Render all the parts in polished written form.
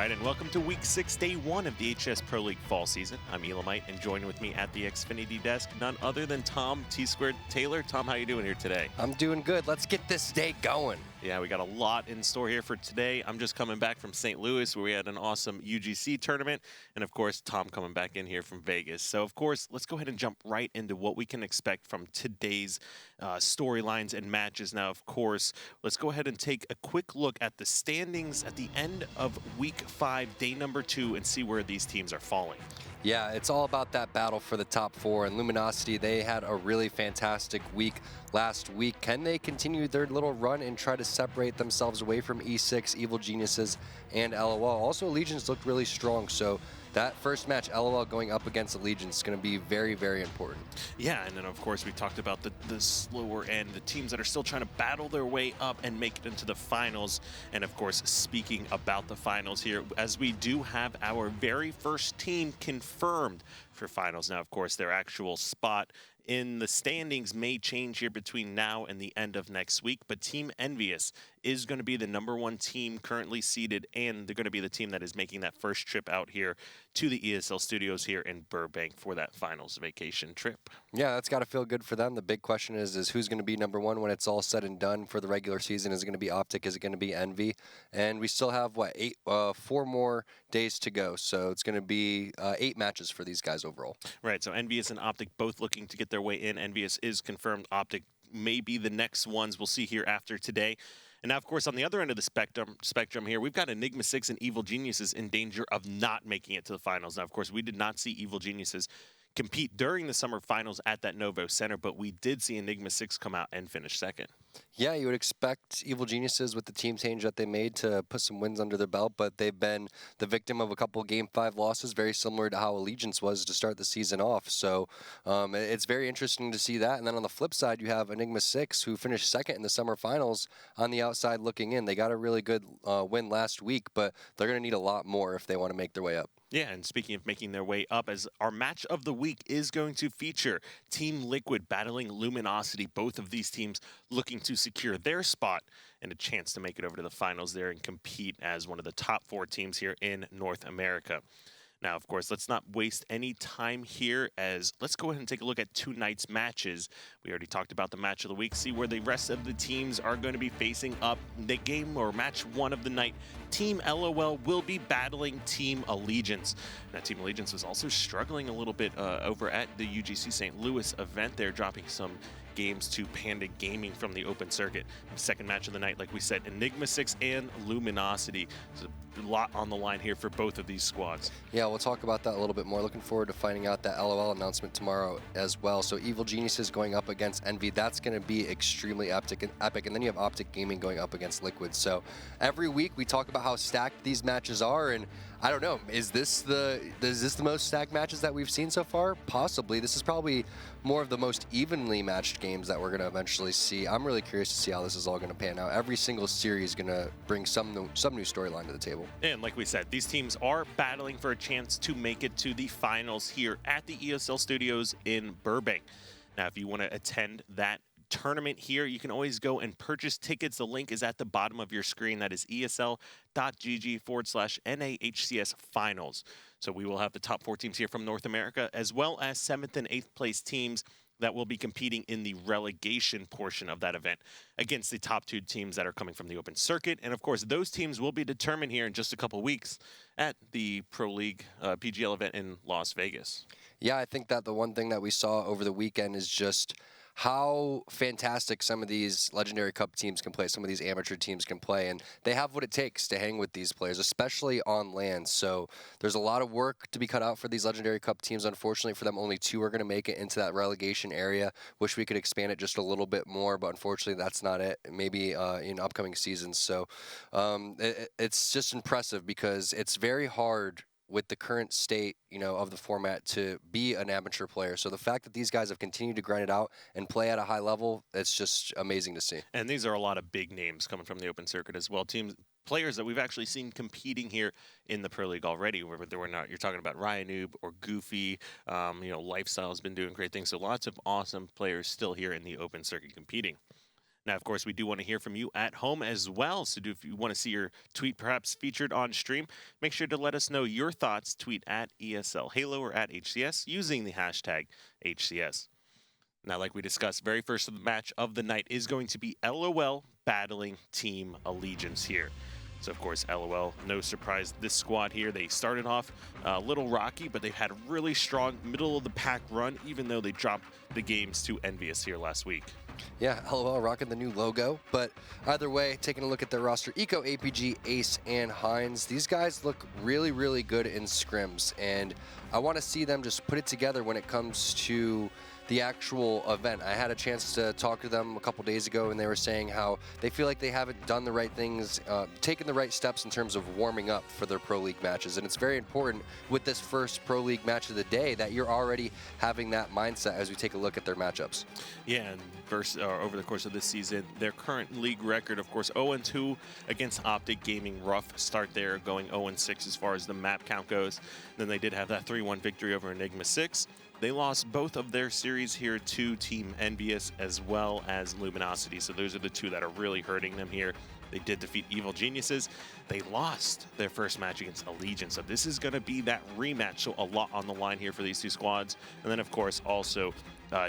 right, and welcome to Week 6, Day 1 of the HCS Pro League fall season. I'm Elamite, and joining with me at the Xfinity desk, none other than Tom T-Squared Taylor. Tom, how you doing here today? I'm doing good. Let's get this day going. Yeah, we got a lot in store here for today. I'm just coming back from St. Louis, where we had an awesome UGC tournament, and of course, Tom coming back in here from Vegas. So, of course, let's go ahead and jump right into what we can expect from today's storylines and matches. Now, of course, let's go ahead and take a quick look at the standings at the end of Week 5, Day number 2, and see where these teams are falling. Yeah, it's all about that battle for the top 4. And Luminosity, they had a really fantastic week last week. Can they continue their little run and try to separate themselves away from E6, Evil Geniuses, and LOL? Also, Allegiance looked really strong, so that first match, LOL going up against Allegiance, is going to be very, very important. Yeah, and then, of course, we talked about the slower end, the teams that are still trying to battle their way up and make it into the finals. And, of course, speaking about the finals here, as we do have our very first team confirmed for finals. Now, of course, their actual spot in the standings may change here between now and the end of next week, but Team Envious is going to be the #1 team currently seeded, and they're going to be the team that is making that first trip out here to the ESL studios here in Burbank for that finals vacation trip. Yeah, that's got to feel good for them. The big question is who's going to be #1 when it's all said and done for the regular season? Is it going to be Optic? Is it going to be Envy? And we still have, 4 more days to go, so it's going to be 8 matches for these guys overall. Right, so Envious and Optic both looking to get their way in. Envious is confirmed. Optic may be the next ones we'll see here after today. And now, of course, on the other end of the spectrum here, we've got Enigma 6 and Evil Geniuses in danger of not making it to the finals. Now, of course, we did not see Evil Geniuses compete during the summer finals at that Novo Center, but we did see Enigma 6 come out and finish second. Yeah, you would expect Evil Geniuses with the team change that they made to put some wins under their belt, but they've been the victim of a couple Game 5 losses, very similar to how Allegiance was to start the season off. So it's very interesting to see that. And then on the flip side, you have Enigma 6, who finished second in the summer finals on the outside looking in. They got a really good win last week, but they're going to need a lot more if they want to make their way up. Yeah, and speaking of making their way up, as our match of the week is going to feature Team Liquid battling Luminosity. Both of these teams looking to secure their spot and a chance to make it over to the finals there and compete as one of the top 4 teams here in North America. Now, of course, let's not waste any time here, as let's go ahead and take a look at tonight's matches. We already talked about the match of the week. See where the rest of the teams are going to be facing up. The game or match 1 of the night, Team LOL will be battling Team Allegiance. Now, Team Allegiance was also struggling a little bit over at the UGC St. Louis event. They're dropping some games to Panda Gaming from the open circuit. Second match of the night, like we said, Enigma 6 and Luminosity. There's a lot on the line here for both of these squads. Yeah, we'll talk about that a little bit more. Looking forward to finding out that LOL announcement tomorrow as well. So Evil Geniuses going up against Envy. That's going to be extremely epic. And then you have Optic Gaming going up against Liquid. So every week we talk about how stacked these matches are, and I don't know, is this the most stacked matches that we've seen so far? Possibly. This is probably more of the most evenly matched games that we're going to eventually see. I'm really curious to see how this is all going to pan out. Every single series is going to bring some new storyline to the table. And like we said, these teams are battling for a chance to make it to the finals here at the ESL Studios in Burbank. Now, if you want to attend that tournament here, you can always go and purchase tickets. The link is at the bottom of your screen. That is esl.gg/NAHCS finals. So we will have the top 4 teams here from North America, as well as 7th and 8th place teams that will be competing in the relegation portion of that event against the top 2 teams that are coming from the open circuit. And of course, those teams will be determined here in just a couple weeks at the Pro League PGL event in Las Vegas. Yeah, I think that the one thing that we saw over the weekend is just how fantastic some of these Legendary Cup teams can play, some of these amateur teams can play, and they have what it takes to hang with these players, especially on land. So there's a lot of work to be cut out for these Legendary Cup teams. Unfortunately for them, only 2 are going to make it into that relegation area. Wish we could expand it just a little bit more, but unfortunately that's not it. Maybe in upcoming seasons. So it's just impressive because it's very hard with the current state, of the format to be an amateur player. So the fact that these guys have continued to grind it out and play at a high level, it's just amazing to see. And these are a lot of big names coming from the open circuit as well. Players that we've actually seen competing here in the Pro League already, whether or not you're talking about Ryanoob or Goofy. Lifestyle's been doing great things. So lots of awesome players still here in the open circuit competing. Now, of course, we do want to hear from you at home as well. So if you want to see your tweet perhaps featured on stream, make sure to let us know your thoughts. Tweet at ESL Halo or at HCS using the hashtag HCS. Now, like we discussed, very first match of the night is going to be LOL battling Team Allegiance here. So, of course, LOL, no surprise, this squad here, they started off a little rocky, but they've had a really strong middle-of-the-pack run, even though they dropped the games to Envious here last week. Yeah, LOL rocking the new logo. But either way, taking a look at their roster, Eco, APG, Ace, and Hines, these guys look really, really good in scrims. And I want to see them just put it together when it comes to the actual event. I had a chance to talk to them a couple days ago, and they were saying how they feel like they haven't done the right things, taken the right steps in terms of warming up for their Pro League matches. And it's very important with this first Pro League match of the day that you're already having that mindset as we take a look at their matchups. Yeah, and over the course of this season, their current league record, of course, 0-2 against Optic Gaming. Rough start there, going 0-6 as far as the map count goes. Then they did have that 3-1 victory over Enigma 6. They lost both of their series here to Team Envious as well as Luminosity. So those are the two that are really hurting them here. They did defeat Evil Geniuses. They lost their first match against Allegiance. So this is going to be that rematch. So a lot on the line here for these two squads. And then, of course, also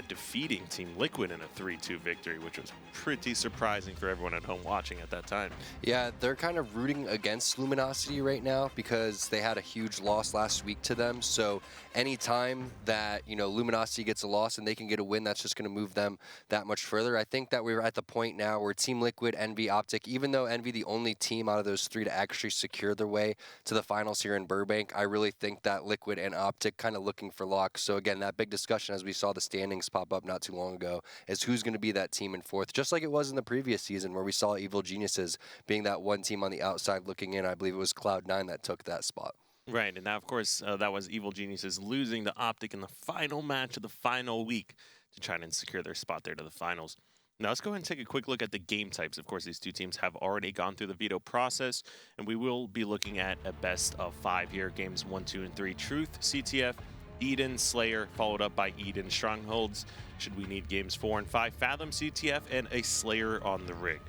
defeating Team Liquid in a 3-2 victory, which was pretty surprising for everyone at home watching at that time. Yeah, they're kind of rooting against Luminosity right now because they had a huge loss last week to them. So anytime that, Luminosity gets a loss and they can get a win, that's just going to move them that much further. I think that we're at the point now where Team Liquid, Envy, Optic, even though Envy the only team out of those three to actually secure their way to the finals here in Burbank, I really think that Liquid and Optic kind of looking for locks. So again, that big discussion as we saw the standings pop up not too long ago is who's going to be that team in fourth, just like it was in the previous season where we saw Evil Geniuses being that one team on the outside looking in. I believe it was Cloud9 that took that spot. Right, and now, of course, that was Evil Geniuses losing to Optic in the final match of the final week to try and secure their spot there to the finals. Now, let's go ahead and take a quick look at the game types. Of course, these two teams have already gone through the veto process, and we will be looking at a best of 5 here, games 1, 2, and 3. Truth, CTF, Eden, Slayer, followed up by Eden, Strongholds. Should we need games 4 and 5, Fathom CTF, and a Slayer on the rig.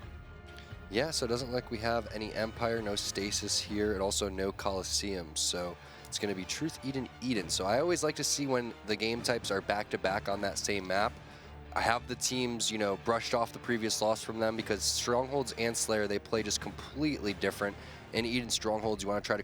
Yeah, so it doesn't look like we have any Empire, no Stasis here, and also no Coliseum. So it's going to be Truth, Eden, Eden. So I always like to see when the game types are back-to-back on that same map. I have the teams, brushed off the previous loss from them because Strongholds and Slayer, they play just completely different. In Eden Strongholds, you want to try to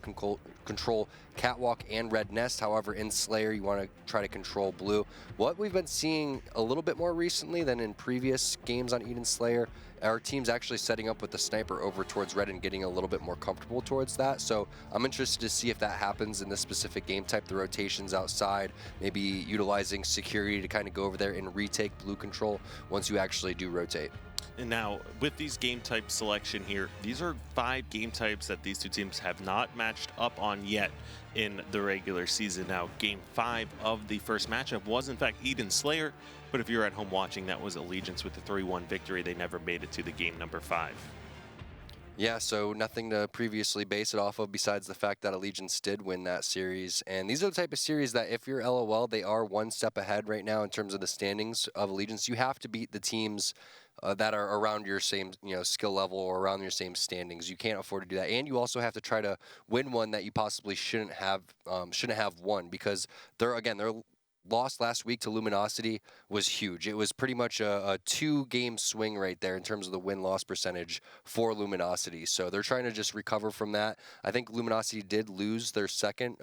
control Catwalk and Red Nest. However, in Slayer, you want to try to control Blue. What we've been seeing a little bit more recently than in previous games on Eden Slayer, our team's actually setting up with the sniper over towards Red and getting a little bit more comfortable towards that. So I'm interested to see if that happens in this specific game type, the rotations outside, maybe utilizing security to kind of go over there and retake Blue control once you actually do rotate. And now, with these game type selection here, these are 5 game types that these two teams have not matched up on yet in the regular season. Now, game 5 of the first matchup was, in fact, Eden Slayer, but if you're at home watching, that was Allegiance with the 3-1 victory. They never made it to the game number 5. Yeah, so nothing to previously base it off of besides the fact that Allegiance did win that series. And these are the type of series that if you're LOL, they are one step ahead right now in terms of the standings of Allegiance. You have to beat the teams that are around your same skill level or around your same standings. You can't afford to do that, and you also have to try to win one that you possibly shouldn't have won because their loss last week to Luminosity was huge. It was pretty much a 2-game swing right there in terms of the win-loss percentage for Luminosity. So they're trying to just recover from that. I think Luminosity did lose their second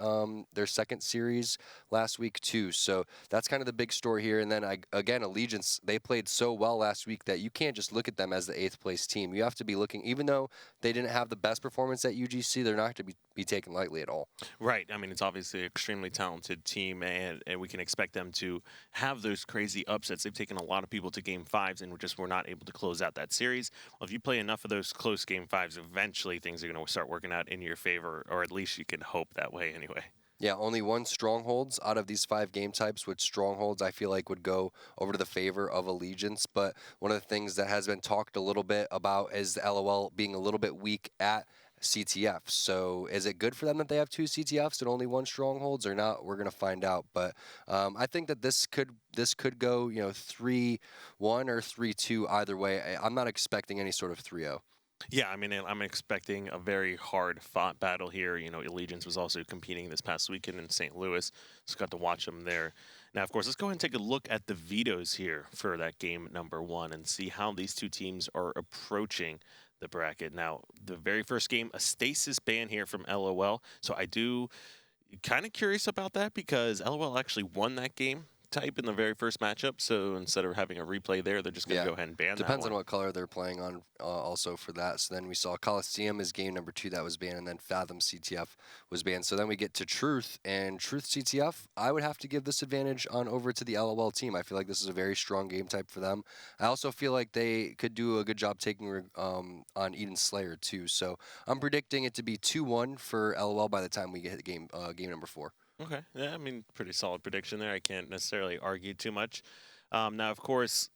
series last week too. So that's kind of the big story here. And then again, Allegiance, they played so well last week that you can't just look at them as the 8th place team. You have to be looking, even though they didn't have the best performance at UGC, they're not going to be taken lightly at all. Right. I mean, it's obviously an extremely talented team, and we can expect them to have those crazy upsets. They've taken a lot of people to game 5s and were not able to close out that series. Well, if you play enough of those close game 5s, eventually things are going to start working out in your favor, or at least you can hope that way anyway. Yeah, only one Strongholds out of these 5 game types, which Strongholds I feel like would go over to the favor of Allegiance. But one of the things that has been talked a little bit about is the LOL being a little bit weak at CTF. So is it good for them that they have 2 CTFs and only 1 Strongholds or not? We're going to find out. But I think that this could go 3-1 or 3-2 either way. I'm not expecting any sort of 3-0. Yeah, I mean, I'm expecting a very hard-fought battle here. Allegiance was also competing this past weekend in St. Louis, so got to watch them there. Now, of course, let's go ahead and take a look at the vetoes here for that game number 1 and see how these two teams are approaching the bracket. Now, the very first game, a stasis ban here from LOL. So I do kind of curious about that because LOL actually won that game type in the very first matchup. So instead of having a replay there, they're just going to go ahead and ban Depends that on one. what color they're playing on also for that. So then we saw Coliseum is game number 2 that was banned, and then Fathom CTF was banned. So then we get to Truth, and Truth CTF, I would have to give this advantage on over to the LOL team. I feel like this is a very strong game type for them. I also feel like they could do a good job taking on Eden Slayer too. So I'm predicting it to be 2-1 for LOL by the time we get game number 4. Okay. Yeah, I mean, pretty solid prediction there. I can't necessarily argue too much. Now, of course,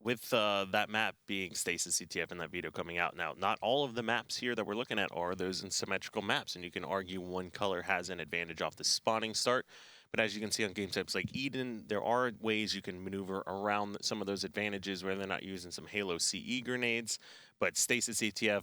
with that map being Stasis CTF and that Veto coming out, now, not all of the maps here that we're looking at are those symmetrical maps, and you can argue one color has an advantage off the spawning start. But as you can see on game types like Eden, there are ways you can maneuver around some of those advantages where they're not using some Halo CE grenades. But Stasis CTF,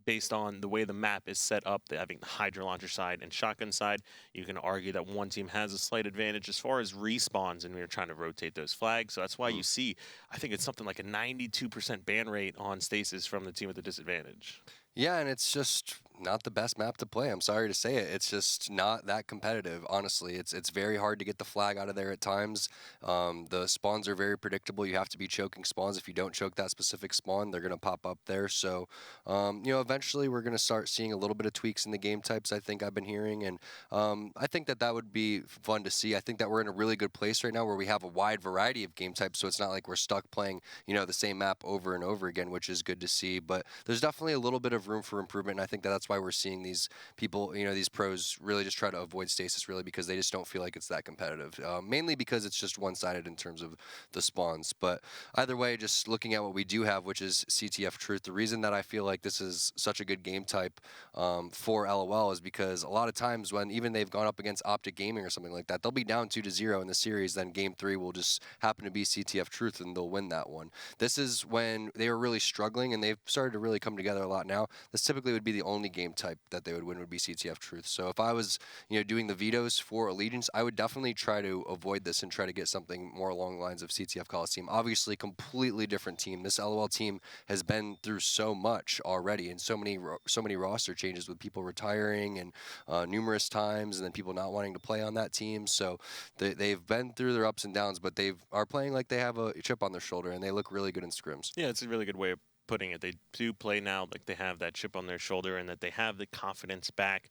based on the way the map is set up, having the Hydra launcher side and shotgun side, you can argue that one team has a slight advantage as far as respawns, and we're trying to rotate those flags. So that's why you see, I think it's something like a 92% ban rate on Stasis from the team with the disadvantage. Yeah, and it's just not the best map to play. I'm sorry to say it. It's just not that competitive, honestly. It's very hard to get the flag out of there at times. The spawns are very predictable. You have to be choking spawns. If you don't choke that specific spawn, they're going to pop up there. So, eventually we're going to start seeing a little bit of tweaks in the game types, I think I've been hearing. And I think that would be fun to see. I think that we're in a really good place right now where we have a wide variety of game types. So it's not like we're stuck playing, the same map over and over again, which is good to see. But there's definitely a little bit of room for improvement, and I think that's why we're seeing these people, these pros really just try to avoid stasis, really, because they just don't feel like it's that competitive. Mainly because it's just one-sided in terms of the spawns. But either way, just looking at what we do have, which is CTF Truth, the reason that I feel like this is such a good game type for LOL is because a lot of times when even they've gone up against Optic Gaming or something like that, they'll be down 2-0 in the series, then game 3 will just happen to be CTF Truth and they'll win that one. This is when they were really struggling, and they've started to really come together a lot now. This typically would be the only game type that they would win, would be CTF Truth. So if I was, doing the vetoes for Allegiance, I would definitely try to avoid this and try to get something more along the lines of CTF Coliseum. Obviously, completely different team. This LOL team has been through so much already, and so many roster changes with people retiring and numerous times, and then people not wanting to play on that team. So they've been through their ups and downs, but they are playing like they have a chip on their shoulder, and they look really good in scrims. Yeah, it's a really good way of putting it. They do play now like they have that chip on their shoulder and that they have the confidence back.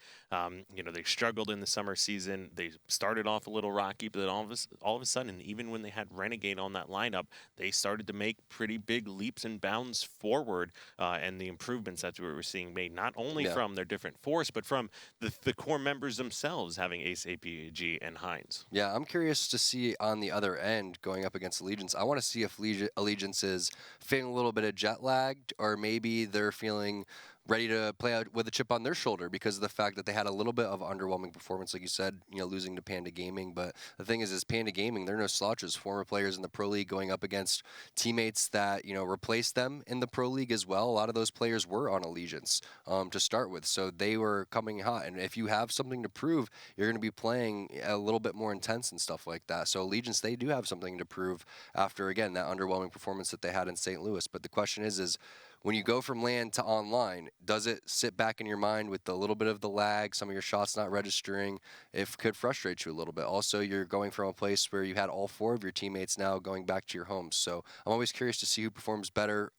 They struggled in the summer season. They started off a little rocky, but then all of a sudden, even when they had Renegade on that lineup, they started to make pretty big leaps and bounds forward, and the improvements that we were seeing made not only from their different force, but from the core members themselves, having Ace, APG, and Hines. Yeah, I'm curious to see on the other end going up against Allegiance. I want to see if Allegiance is feeling a little bit of jet lagged, or maybe they're feeling ready to play out with a chip on their shoulder because of the fact that they had a little bit of underwhelming performance, like you said, losing to Panda Gaming. But the thing is Panda Gaming, they're no slouches. Former players in the Pro League going up against teammates that, replaced them in the Pro League as well. A lot of those players were on Allegiance to start with, so they were coming hot. And if you have something to prove, you're going to be playing a little bit more intense and stuff like that. So Allegiance, they do have something to prove after, again, that underwhelming performance that they had in St. Louis. But the question is when you go from LAN to online, does it sit back in your mind with a little bit of the lag, some of your shots not registering? It could frustrate you a little bit. Also, you're going from a place where you had all 4 of your teammates now going back to your homes. So I'm always curious to see who performs better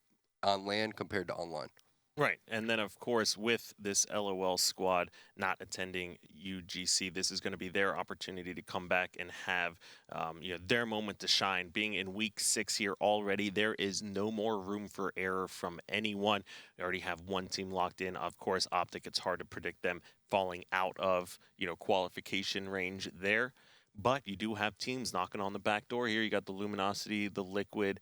on LAN compared to online. Right. And then, of course, with this LOL squad not attending UGC, this is going to be their opportunity to come back and have their moment to shine. Being in week 6 here already, there is no more room for error from anyone. We already have one team locked in. Of course, Optic, it's hard to predict them falling out of qualification range there. But you do have teams knocking on the back door here. You got the Luminosity, the Liquid,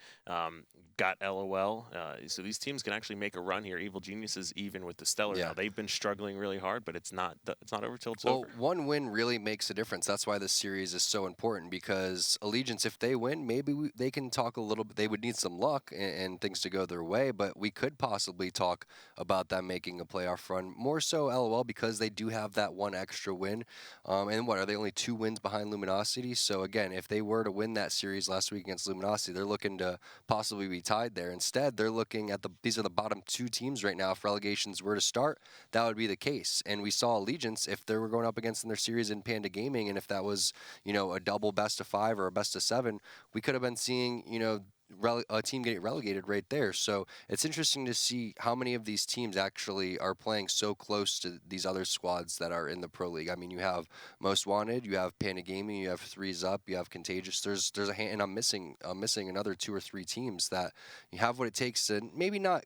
got LOL. So these teams can actually make a run here. Evil Geniuses, even with the Stellar now, they've been struggling really hard, but it's not over till it's over. Well, one win really makes a difference. That's why this series is so important, because Allegiance, if they win, maybe they can talk a little bit. They would need some luck and things to go their way, but we could possibly talk about them making a playoff run. More so LOL, because they do have that one extra win. And what, are they only 2 wins behind Luminosity? So again, if they were to win that series last week against Luminosity, they're looking to possibly be tied there. Instead, they're looking at these are the bottom 2 teams right now. If relegations were to start, that would be the case. And we saw Allegiance, if they were going up against in their series in Panda Gaming, and if that was, a double best of 5 or a best of 7, we could have been seeing, a team getting relegated right there. So it's interesting to see how many of these teams actually are playing so close to these other squads that are in the Pro League. I mean, you have Most Wanted, you have Panda Gaming, you have Threes Up, you have Contagious. There's a hand, and I'm missing another 2 or 3 teams that you have what it takes to maybe not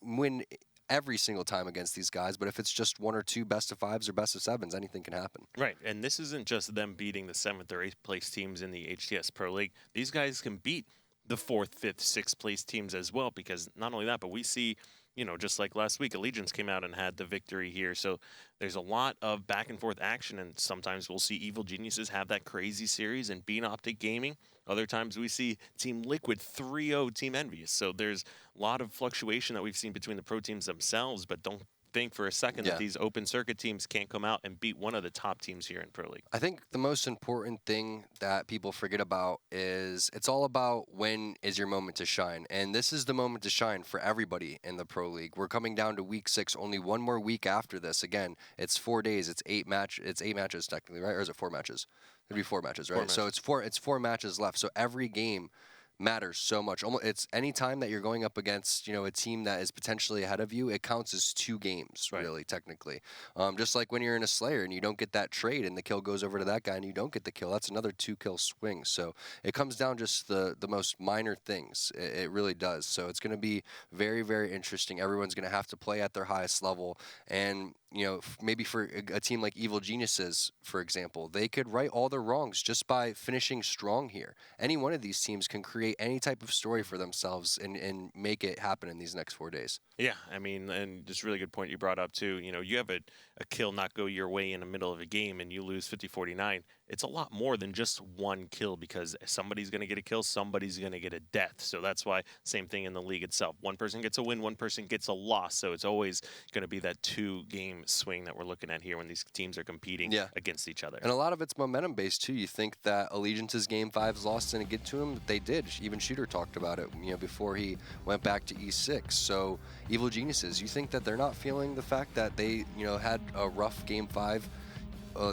win every single time against these guys, but if it's just 1 or 2 best of 5s or best of 7s, anything can happen. Right, and this isn't just them beating the 7th or 8th place teams in the HCS Pro League. These guys can beat the 4th, 5th, 6th place teams as well, because not only that, but we see, just like last week, Allegiance came out and had the victory here. So there's a lot of back and forth action, and sometimes we'll see Evil Geniuses have that crazy series and beat Optic Gaming. Other times we see Team Liquid 3-0 Team Envious. So there's a lot of fluctuation that we've seen between the pro teams themselves, but don't think for a second that these open circuit teams can't come out and beat one of the top teams here in Pro League. I think the most important thing that people forget about is it's all about when is your moment to shine. And this is the moment to shine for everybody in the Pro League. We're coming down to week 6, only 1 more week after this. Again, it's 4 days, it's 8 matches technically, right? Or is it 4 matches? It'd be 4 matches, right? 4 matches. So it's 4 matches left. So every game matters so much. It's any time that you're going up against, a team that is potentially ahead of you, it counts as 2 games, really, technically. Just like when you're in a Slayer and you don't get that trade and the kill goes over to that guy and you don't get the kill, that's another 2-kill swing. So it comes down just the most minor things. It really does. So it's going to be very, very interesting. Everyone's going to have to play at their highest level. And maybe for a team like Evil Geniuses, for example, they could right all their wrongs just by finishing strong here. Any one of these teams can create any type of story for themselves and make it happen in these next 4 days. Yeah, I mean, and just really good point you brought up, too. You have a kill not go your way in the middle of a game and you lose 50-49. It's a lot more than just 1 kill, because somebody's going to get a kill, somebody's going to get a death. So that's why, same thing in the league itself. One person gets a win, one person gets a loss. So it's always going to be that 2-game swing that we're looking at here when these teams are competing against each other. And a lot of it's momentum based too. You think that Allegiance's Game 5's lost didn't get to him, but they did. Even Shooter talked about it, before he went back to E6. So Evil Geniuses, you think that they're not feeling the fact that they, had a rough Game 5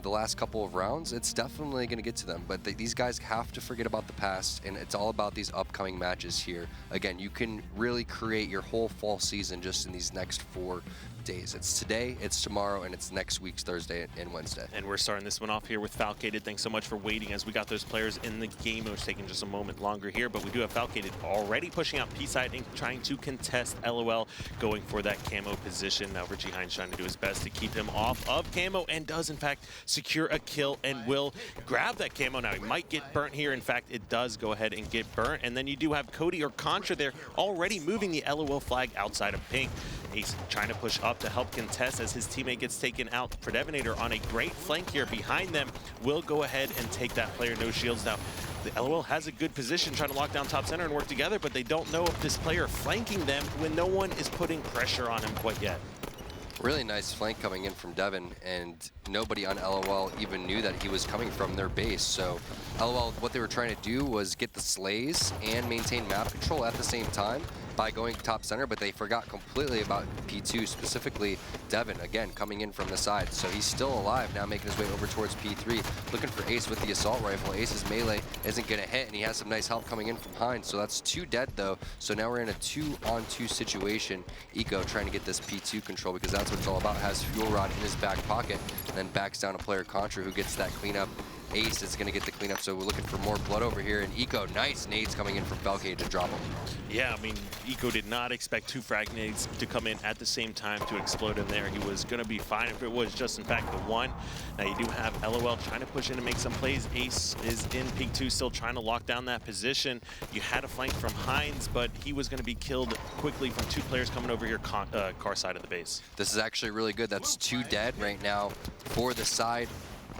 the last couple of rounds? It's definitely going to get to them, but these guys have to forget about the past, and it's all about these upcoming matches here. Again, you can really create your whole fall season just in these next 4 days. It's today, it's tomorrow, and it's next week's Thursday and Wednesday. And we're starting this one off here with Falcated. Thanks so much for waiting as we got those players in the game. It was taking just a moment longer here, but we do have Falcated already pushing out P-side and trying to contest LOL, going for that camo position. Now Richie Hines trying to do his best to keep him off of camo, and does in fact secure a kill and will grab that camo. Now he might get burnt here. In fact, it does go ahead and get burnt. And then you do have Cody or Contra there already moving the LOL flag outside of pink. He's trying to push up to help contest as his teammate gets taken out. Predevinator on a great flank here behind them will go ahead and take that player. No shields now. The LOL has a good position trying to lock down top center and work together, but they don't know if this player flanking them when no one is putting pressure on him quite yet. Really nice flank coming in from Devin, and nobody on LOL even knew that he was coming from their base. So LOL, what they were trying to do was get the slays and maintain map control at the same time by going top center, but they forgot completely about P2, specifically Devin, again, coming in from the side. So he's still alive, now making his way over towards P3, looking for Ace with the assault rifle. Ace's melee isn't gonna hit, and he has some nice help coming in from Hines. So that's 2 dead though. So now we're in a 2-on-2 situation. Eco trying to get this P2 control, because that's what it's all about. Has Fuel Rod in his back pocket, and then backs down a player Contra who gets that cleanup Ace is going to get the cleanup, so we're looking for more blood over here. And Eco, nice nades coming in from Falcade to drop him. Yeah, I mean, Eco did not expect 2 frag nades to come in at the same time to explode him there. He was going to be fine if it was just, in fact, the one. Now, you do have LOL trying to push in and make some plays. Ace is in Pink 2, still trying to lock down that position. You had a flank from Heinz, but he was going to be killed quickly from 2 players coming over here, car side of the base. This is actually really good. That's 2 dead right now for the side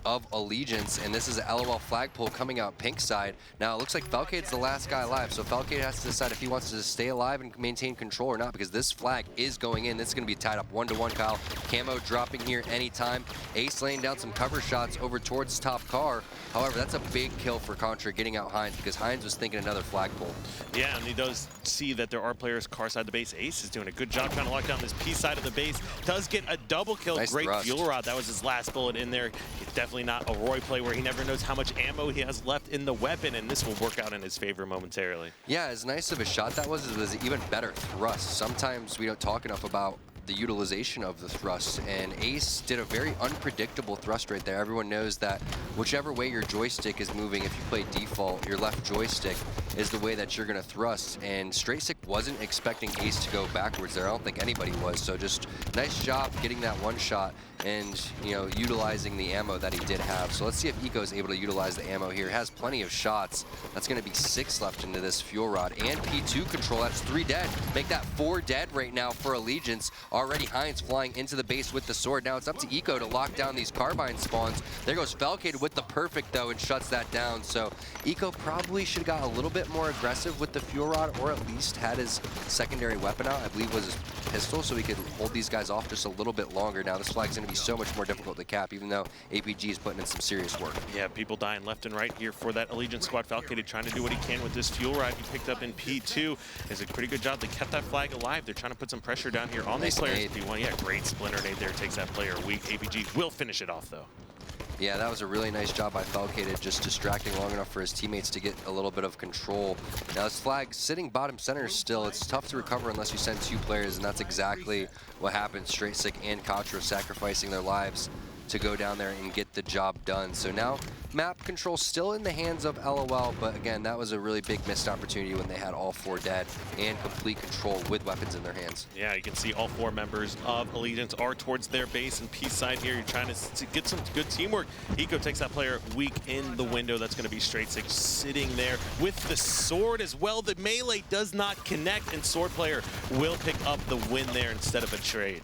of Allegiance, and this is a LOL flagpole coming out pink side. Now it looks like Falcade's the last guy alive, so Falcade has to decide if he wants to stay alive and maintain control or not, because this flag is going in. This is going to be tied up 1-to-1, Kyle. Camo dropping here anytime. Ace laying down some cover shots over towards top car. However, that's a big kill for Contra getting out Heinz, because Heinz was thinking another flagpole. Yeah, and he does see that there are players car side of the base. Ace is doing a good job trying to lock down this P side of the base. Does get a double kill. Nice Great thrust. fuel rod. That was his last bullet in there. It's definitely not a Roy play where he never knows how much ammo he has left in the weapon, and this will work out in his favor momentarily. Yeah, as nice of a shot that was, it was an even better thrust. Sometimes we don't talk enough about the utilization of the thrust, and Ace did a very unpredictable thrust right there. Everyone knows that whichever way your joystick is moving, if you play default, your left joystick is the way that you're going to thrust, and Straight Stick wasn't expecting Ace to go backwards there. I don't think anybody was, so just nice job getting that one shot and, you know, utilizing the ammo that he did have. So let's see if Eco is able to utilize the ammo here. Has plenty of shots. That's going to be 6 left into this fuel rod, and P2 control. That's 3 dead. Make that 4 dead right now for Allegiance. Already Heinz flying into the base with the sword. Now it's up to Eco to lock down these carbine spawns. There goes Falcade with the perfect, though, and shuts that down. So Eco probably should have got a little bit more aggressive with the fuel rod, or at least had his secondary weapon out. I believe was his pistol, so he could hold these guys off just a little bit longer. Now this flag's going to be so much more difficult to cap, even though APG is putting in some serious work. Yeah, people dying left and right here for that Allegiance squad. Falcade trying to do what he can with this fuel rod he picked up in P2. Is a pretty good job. They kept that flag alive. They're trying to put some pressure down here on these players. P1, yeah, great splinter nade there. Takes that player weak. APG will finish it off, though. Yeah, that was a really nice job by Falcade, just distracting long enough for his teammates to get a little bit of control. Now this flag sitting bottom center still. It's tough to recover unless you send 2 players, and that's exactly what happened. Straight Stick and Contra sacrificing their lives to go down there and get the job done. So now map control still in the hands of LOL, but again, that was a really big missed opportunity when they had all 4 dead and complete control with weapons in their hands. Yeah, you can see all 4 members of Allegiance are towards their base and Peace side here. You're trying to get some good teamwork. Eco takes that player weak in the window. That's going to be Straight Stick sitting there with the sword as well. The melee does not connect, and sword player will pick up the win there instead of a trade.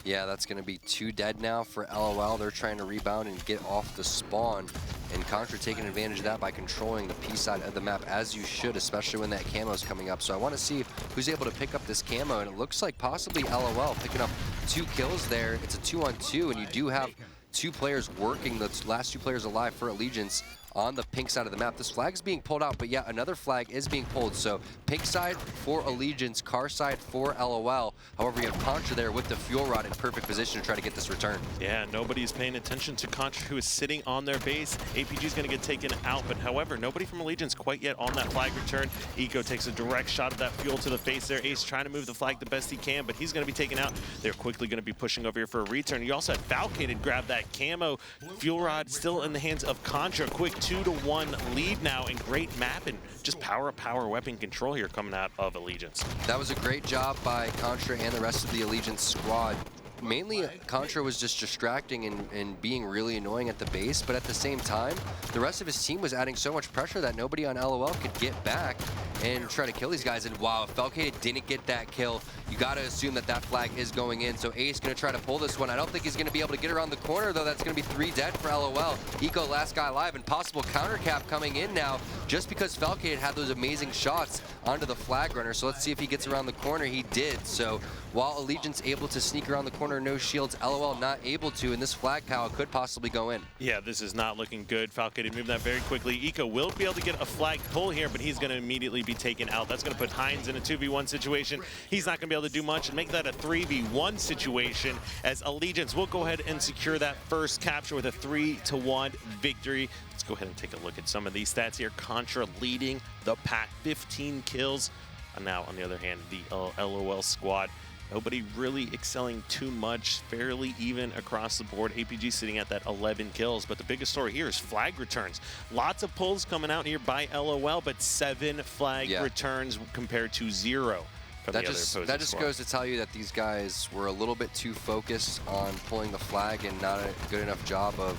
Yeah, that's going to be 2 dead now for LOL. They're trying to rebound and get off the spawn. And Contra taking advantage of that by controlling the P side of the map, as you should, especially when that camo is coming up. So I want to see who's able to pick up this camo, and it looks like possibly LOL picking up 2 kills there. It's a 2-on-2, and you do have 2 players working, the last 2 players alive for Allegiance on the pink side of the map. This flag's being pulled out, but yeah, another flag is being pulled. So pink side for Allegiance, car side for LOL. However, you have Contra there with the fuel rod in perfect position to try to get this return. Yeah, nobody's paying attention to Contra, who is sitting on their base. APG's going to get taken out, but however, nobody from Allegiance quite yet on that flag return. Eco takes a direct shot of that fuel to the face there. Ace trying to move the flag the best he can, but he's going to be taken out. They're quickly going to be pushing over here for a return. You also had Falcade to grab that camo. Fuel rod still in the hands of Contra. Quick 2-to-1 lead now, and great map and just power weapon control here coming out of Allegiance. That was a great job by Contra and the rest of the Allegiance squad. Mainly, Contra was just distracting and being really annoying at the base, but at the same time, the rest of his team was adding so much pressure that nobody on LOL could get back and try to kill these guys. And wow, if Falcade didn't get that kill, you got to assume that that flag is going in. So Ace going to try to pull this one. I don't think he's going to be able to get around the corner, though. That's going to be 3 dead for LOL. Eco, last guy alive, and possible counter cap coming in now, just because Falcade had those amazing shots onto the flag runner. So let's see if he gets around the corner. He did. So while Allegiance able to sneak around the corner, no shields, LOL not able to, and this flag cow could possibly go in. Yeah, this is not looking good. Falcade moved that very quickly. Eco will be able to get a flag pull here, but he's going to immediately be taken out. That's going to put Heinz in a 2v1 situation. He's not going to be able to do much and make that a 3v1 situation, as Allegiance will go ahead and secure that first capture with a 3-1 victory. Let's go ahead and take a look at some of these stats here. Contra leading the pack, 15 kills. And now, on the other hand, the LOL squad Nobody really excelling too much, fairly even across the board. APG sitting at that 11 kills, but the biggest story here is flag returns. Lots of pulls coming out here by LOL, but 7 flag returns compared to 0 from the other opposing squad. That just goes to tell you that these guys were a little bit too focused on pulling the flag and not a good enough job of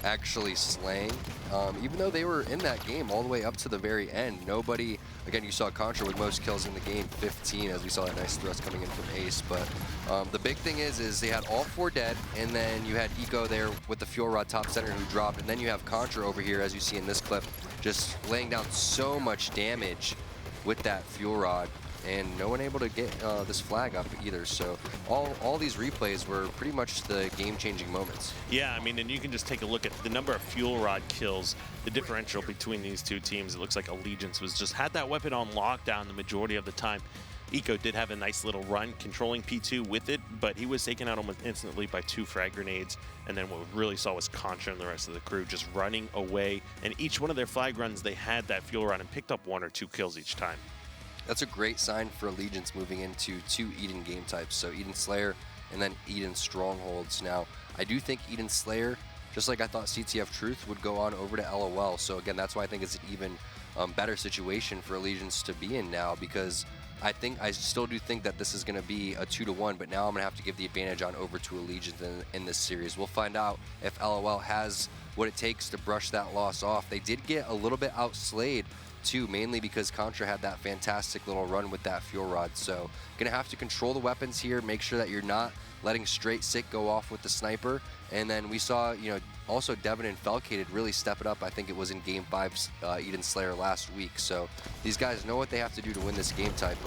actually slaying. Even though they were in that game all the way up to the very end, nobody, again, you saw Contra with most kills in the game, 15, as we saw that nice thrust coming in from Ace. But the big thing is they had all 4 dead, and then you had Eco there with the Fuel Rod top center who dropped, and then you have Contra over here, as you see in this clip, just laying down so much damage with that Fuel Rod, and no one able to get this flag up either. So all these replays were pretty much the game-changing moments. Yeah, I mean, and you can just take a look at the number of Fuel Rod kills, the differential between these two teams. It looks like Allegiance was just had that weapon on lockdown the majority of the time. Eco did have a nice little run controlling P2 with it, but he was taken out almost instantly by 2 frag grenades. And then what we really saw was Contra and the rest of the crew just running away. And each one of their flag runs, they had that Fuel Rod and picked up 1 or 2 kills each time. That's a great sign for Allegiance moving into 2 Eden game types. So Eden Slayer and then Eden Strongholds. Now, I do think Eden Slayer, just like I thought CTF Truth, would go on over to LOL. So again, that's why I think it's an even better situation for Allegiance to be in now, because I still do think that this is going to be a 2-to-1, but now I'm going to have to give the advantage on over to Allegiance in this series. We'll find out if LOL has what it takes to brush that loss off. They did get a little bit outslayed too, mainly because Contra had that fantastic little run with that Fuel Rod. So gonna have to control the weapons here, make sure that you're not letting Straight Sick go off with the sniper. And then we saw, you know, also Devin and Felcated really step it up. I think it was in Game 5 Eden Slayer last week. So these guys know what they have to do to win this game type.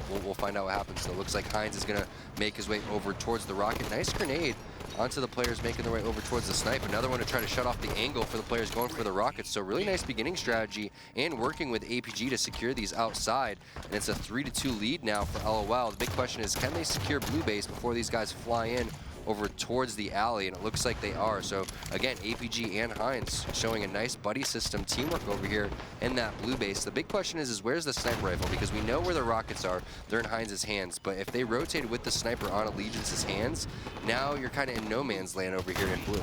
We'll find out what happens. So it looks like Heinz is gonna make his way over towards the rocket. Nice grenade onto the players making their way over towards the snipe. Another one to try to shut off the angle for the players going for the rockets. So really nice beginning strategy and working with APG to secure these outside. And it's a 3-2 lead now for LOL. The big question is, can they secure blue base before these guys fly in over towards the alley? And it looks like they are. So again, APG and Heinz showing a nice buddy system teamwork over here in that blue base. The big question is where's the sniper rifle? Because we know where the rockets are. They're in Heinz's hands. But if they rotated with the sniper on Allegiance's hands, now you're kind of in no man's land over here in blue.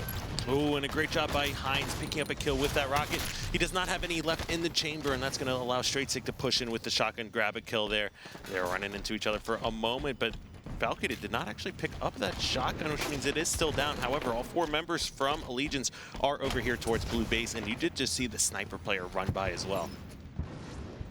Oh, and a great job by Heinz picking up a kill with that rocket. He does not have any left in the chamber, and that's going to allow Straight Sick to push in with the shotgun, grab a kill there. They're running into each other for a moment, but Valkyrie did not actually pick up that shotgun, which means it is still down. However, all 4 members from Allegiance are over here towards blue base, and you did just see the sniper player run by as well.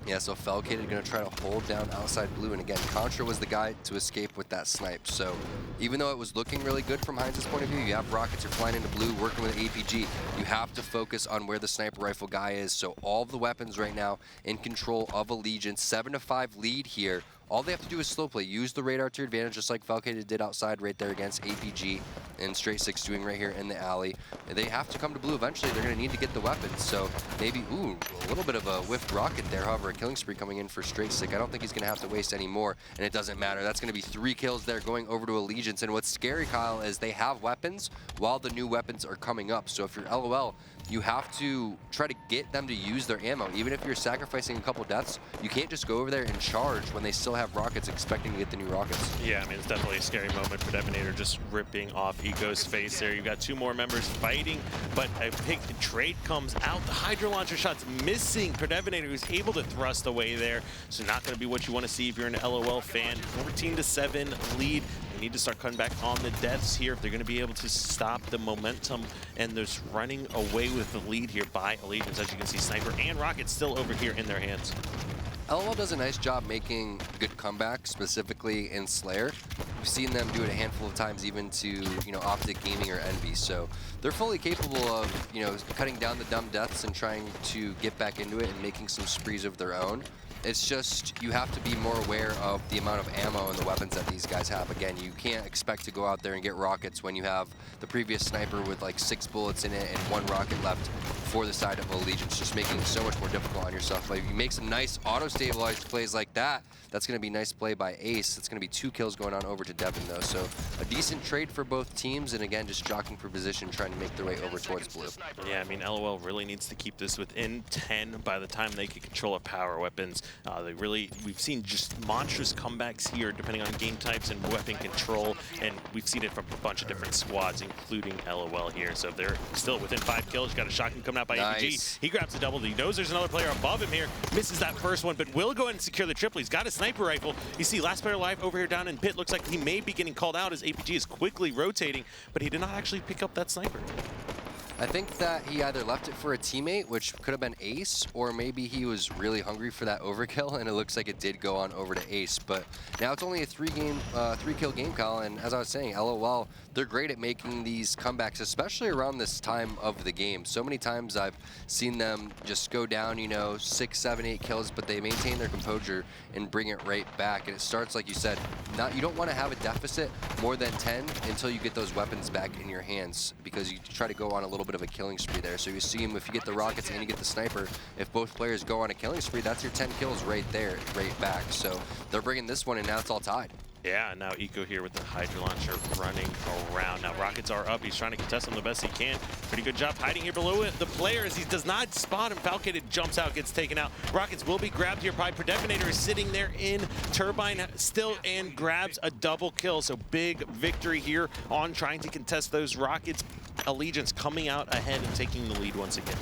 Yeah, so Felcated going to try to hold down outside blue, and again, Contra was the guy to escape with that snipe. So even though it was looking really good from Heinz's point of view, you have rockets, you're flying into blue, working with APG. You have to focus on where the sniper rifle guy is. So all of the weapons right now in control of Allegiance. 7-5 lead here. All they have to do is slow play. Use the radar to your advantage, just like Falcated did outside right there against APG, and Straight Sick's doing right here in the alley. And they have to come to blue eventually. They're going to need to get the weapons. So maybe, ooh, a little bit of a whiffed rocket there. However, a killing spree coming in for Straight Sick. I don't think he's going to have to waste any more, and it doesn't matter. That's going to be 3 kills there going over to Allegiance. And what's scary, Kyle, is they have weapons while the new weapons are coming up. So if you're LOL, you have to try to get them to use their ammo. Even if you're sacrificing a couple deaths, you can't just go over there and charge when they still have rockets expecting to get the new rockets. Yeah, I mean, it's definitely a scary moment for Devonator, just ripping off Eco's face there. You've got 2 more members fighting, but a big trade comes out. The Hydro Launcher shot's missing. Devonator, who's able to thrust away there. So not going to be what you want to see if you're an LOL fan. 14-7 lead. They need to start cutting back on the deaths here if they're going to be able to stop the momentum. And there's running away with the lead here by Allegiance. As you can see, Sniper and Rocket still over here in their hands. LOL does a nice job making good comebacks, specifically in Slayer. We've seen them do it a handful of times, even to, you know, Optic Gaming or Envy. So they're fully capable of, you know, cutting down the dumb deaths and trying to get back into it and making some sprees of their own. It's just, you have to be more aware of the amount of ammo and the weapons that these guys have. Again, you can't expect to go out there and get rockets when you have the previous sniper with like 6 bullets in it and 1 rocket left for the side of Allegiance, just making it so much more difficult on yourself. Like, if you make some nice auto-stabilized plays like that, that's going to be nice play by Ace. It's going to be 2 kills going on over to Devin, though. So a decent trade for both teams, and again, just jockeying for position, trying to make their way over towards blue. Yeah, I mean, LOL really needs to keep this within 10 by the time they can control our power weapons. We've seen just monstrous comebacks here, depending on game types and weapon control, and we've seen it from a bunch of different squads, including LOL here. So if they're still within 5 kills, got a shotgun coming out by APG. He grabs the double. He knows there's another player above him here. Misses that first one, but will go ahead and secure the triple. He's got a sniper rifle. You see last player alive over here down in pit. Looks like he may be getting called out as APG is quickly rotating, but he did not actually pick up that sniper. I think that he either left it for a teammate, which could have been Ace, or maybe he was really hungry for that overkill, and it looks like it did go on over to Ace. But now it's only a 3-kill game, Kyle, and as I was saying, LOL, they're great at making these comebacks, especially around this time of the game. So many times I've seen them just go down, you know, 6, 7, 8 kills, but they maintain their composure and bring it right back. And it starts, like you said, you don't want to have a deficit more than 10 until you get those weapons back in your hands, because you try to go on a little bit of a killing spree there. So you see him, if you get the rockets and you get the sniper, if both players go on a killing spree, that's your 10 kills right there, right back. So they're bringing this one, and now it's all tied. Yeah, now Eco here with the Hydra Launcher running around. Now Rockets are up. He's trying to contest them the best he can. Pretty good job hiding here below it. The players, he does not spot him. Falcated jumps out, gets taken out. Rockets will be grabbed here by Predevinator is sitting there in Turbine still and grabs a double kill. So big victory here on trying to contest those Rockets. Allegiance coming out ahead and taking the lead once again.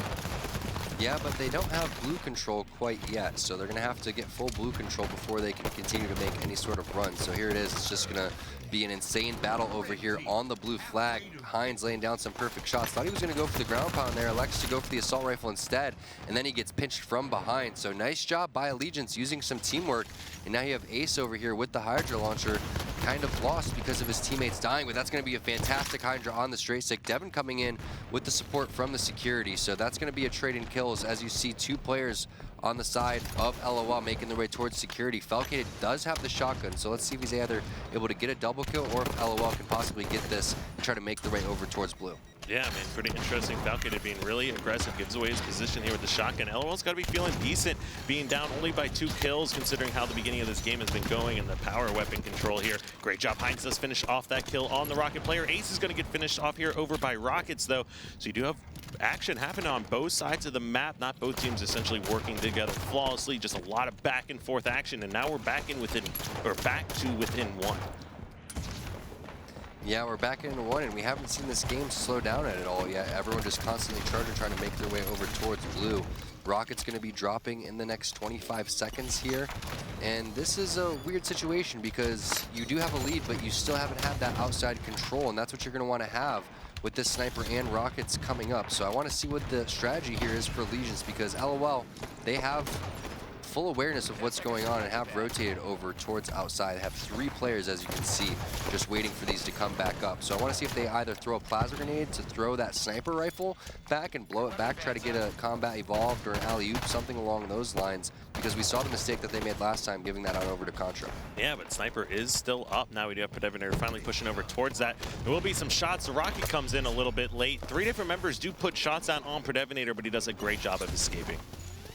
Yeah, but they don't have blue control quite yet, so they're going to have to get full blue control before they can continue to make any sort of run. So here it is. It's just going to be an insane battle over here on the blue flag. Hines laying down some perfect shots. Thought he was going to go for the ground pound there. Elects to go for the assault rifle instead, and then he gets pinched from behind. So nice job by Allegiance using some teamwork. And now you have Ace over here with the Hydra Launcher, kind of lost because of his teammates dying, but that's going to be a fantastic Hydra on the straight stick. Devin coming in with the support from the security, so that's going to be a trade in kills as you see 2 players on the side of LOL making their way towards security. Falcated does have the shotgun, so let's see if he's either able to get a double kill or if LOL can possibly get this and try to make their way over towards blue. Yeah, man, pretty interesting. Falcated being really aggressive, gives away his position here with the shotgun. LOL's got to be feeling decent, being down only by 2 kills, considering how the beginning of this game has been going and the power weapon control here. Great job. Hines does finish off that kill on the Rocket player. Ace is going to get finished off here over by Rockets, though. So you do have action happening on both sides of the map. Not both teams essentially working together flawlessly, just a lot of back and forth action. And now we're back to within 1. Yeah, we're back into 1, and we haven't seen this game slow down at all yet. Everyone just constantly charging, trying to make their way over towards blue. Rocket's going to be dropping in the next 25 seconds here. And this is a weird situation because you do have a lead, but you still haven't had that outside control, and that's what you're going to want to have with this sniper and Rockets coming up. So I want to see what the strategy here is for Allegiance, because LOL, they have full awareness of what's going on and have rotated over towards outside. They have 3 players, as you can see, just waiting for these to come back up. So I want to see if they either throw a plasma grenade to throw that sniper rifle back and blow it back, try to get a combat evolved or an alley-oop, something along those lines, because we saw the mistake that they made last time, giving that out over to Contra. Yeah, but Sniper is still up. Now we do have Predevinator finally pushing over towards that. There will be some shots. The Rocket comes in a little bit late. 3 different members do put shots out on Predevinator, but he does a great job of escaping.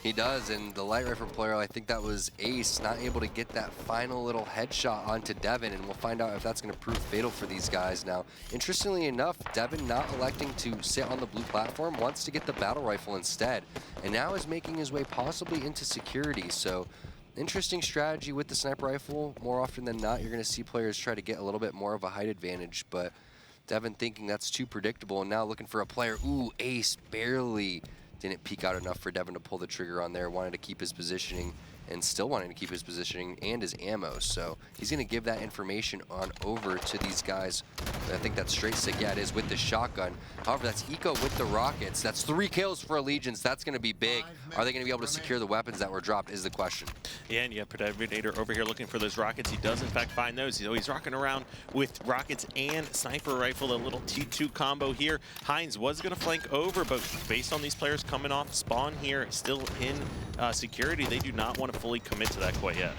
He does, and the light rifle player, I think that was Ace, not able to get that final little headshot onto Devin, and we'll find out if that's going to prove fatal for these guys now. Interestingly enough, Devin not electing to sit on the blue platform, wants to get the battle rifle instead, and now is making his way possibly into security. So interesting strategy with the sniper rifle. More often than not, you're going to see players try to get a little bit more of a height advantage, but Devin thinking that's too predictable, and now looking for a player. Ooh, Ace barely didn't peek out enough for Devin to pull the trigger on there. Wanted to keep his positioning and still wanting to keep his positioning and his ammo. So he's going to give that information on over to these guys. I think that's straight stick. Yeah, it is with the shotgun. However, that's Eco with the Rockets. That's 3 kills for Allegiance. That's going to be big. Are they going to be able to secure the weapons that were dropped is the question. Yeah, and you have Predevinator over here looking for those Rockets. He does, in fact, find those. He's rocking around with Rockets and Sniper Rifle, a little T2 combo here. Hines was going to flank over, but based on these players coming off spawn here, still in security, they do not want to fully commit to that quite yet.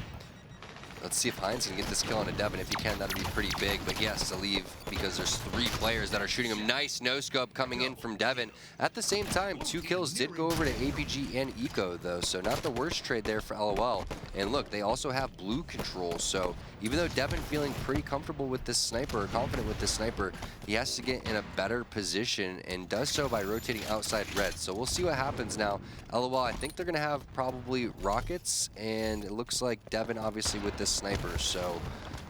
Let's see if Hines can get this kill on a Devin. If he can, that'd be pretty big, but he has to leave because there's 3 players that are shooting him. Nice no-scope coming in from Devin. At the same time, 2 kills did go over to APG and Eco, though, so not the worst trade there for LOL. And look, they also have blue control, so even though Devin feeling pretty comfortable with this sniper, or confident with this sniper, he has to get in a better position and does so by rotating outside red. So we'll see what happens now. LOL, I think they're going to have probably rockets, and it looks like Devin obviously with this sniper. So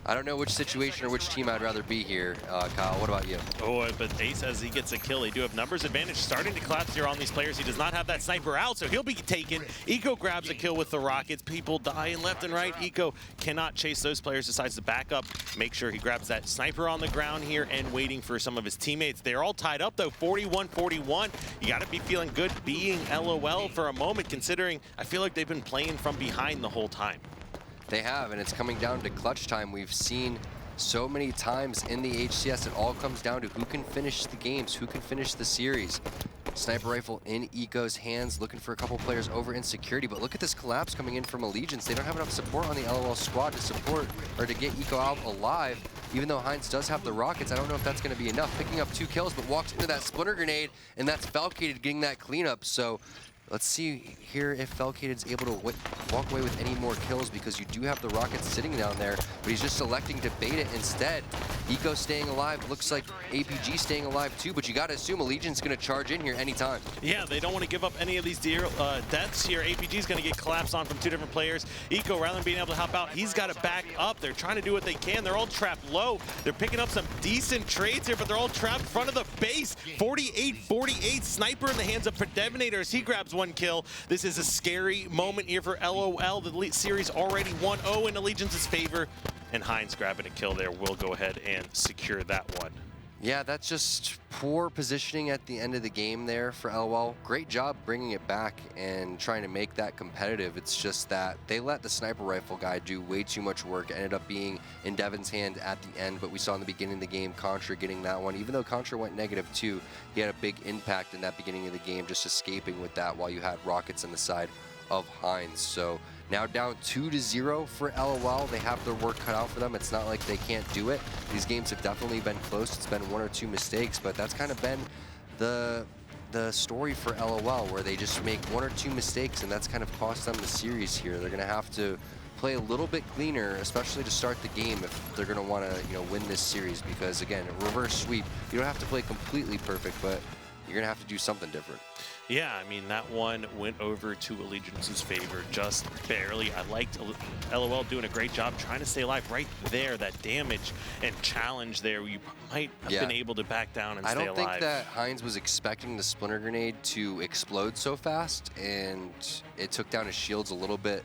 I don't know which situation or which team I'd rather be here. Kyle, what about you? Oh, but Ace, as he gets a kill, they do have numbers advantage starting to collapse here on these players. He does not have that sniper out, so he'll be taken. Eco grabs a kill with the rockets. People dying left and right. Eco cannot chase those players, decides to back up, make sure he grabs that sniper on the ground here and waiting for some of his teammates. They're all tied up, though, 41-41. You got to be feeling good being LOL for a moment, considering I feel like they've been playing from behind the whole time. They have, and it's coming down to clutch time. We've seen so many times in the HCS, it all comes down to who can finish the games, who can finish the series. Sniper rifle in Eco's hands, looking for a couple players over in security, but look at this collapse coming in from Allegiance. They don't have enough support on the LOL squad to support or to get Eco out alive. Even though Hines does have the rockets, I don't know if that's going to be enough. Picking up 2 kills, but walks into that splinter grenade, and that's Falcated getting that cleanup. So let's see here if Falcated's able to walk away with any more kills, because you do have the rockets sitting down there, but he's just electing to bait it instead. Eco staying alive, looks like APG staying alive too, but you got to assume Allegiance going to charge in here anytime. Yeah, they don't want to give up any of these deaths here. APG's going to get collapsed on from 2 different players. Eco, rather than being able to help out, he's got to back up. They're trying to do what they can. They're all trapped low. They're picking up some decent trades here, but they're all trapped in front of the base. 48-48, sniper in the hands of Predevinator as he grabs 1 kill. This is a scary moment here for LOL. The series already 1-0 in Allegiance's favor, and Hines grabbing a kill there will go ahead and secure that one. Yeah, that's just poor positioning at the end of the game there for LOL. Great job bringing it back and trying to make that competitive. It's just that they let the sniper rifle guy do way too much work. It ended up being in Devin's hand at the end, but we saw in the beginning of the game Contra getting that one. Even though Contra went -2, he had a big impact in that beginning of the game, just escaping with that while you had rockets on the side of Hines. So now down 2-0 for LOL. They have their work cut out for them. It's not like they can't do it. These games have definitely been close. It's been 1 or 2 mistakes, but that's kind of been the story for LOL, where they just make 1 or 2 mistakes, and that's kind of cost them the series here. They're going to have to play a little bit cleaner, especially to start the game, if they're going to want to, win this series, because again, a reverse sweep, you don't have to play completely perfect, but you're going to have to do something different. Yeah, I mean, that one went over to Allegiance's favor just barely. I liked LOL doing a great job trying to stay alive right there. That damage and challenge there, you might have been able to back down and stay alive. I don't think that Hines was expecting the splinter grenade to explode so fast, and it took down his shields a little bit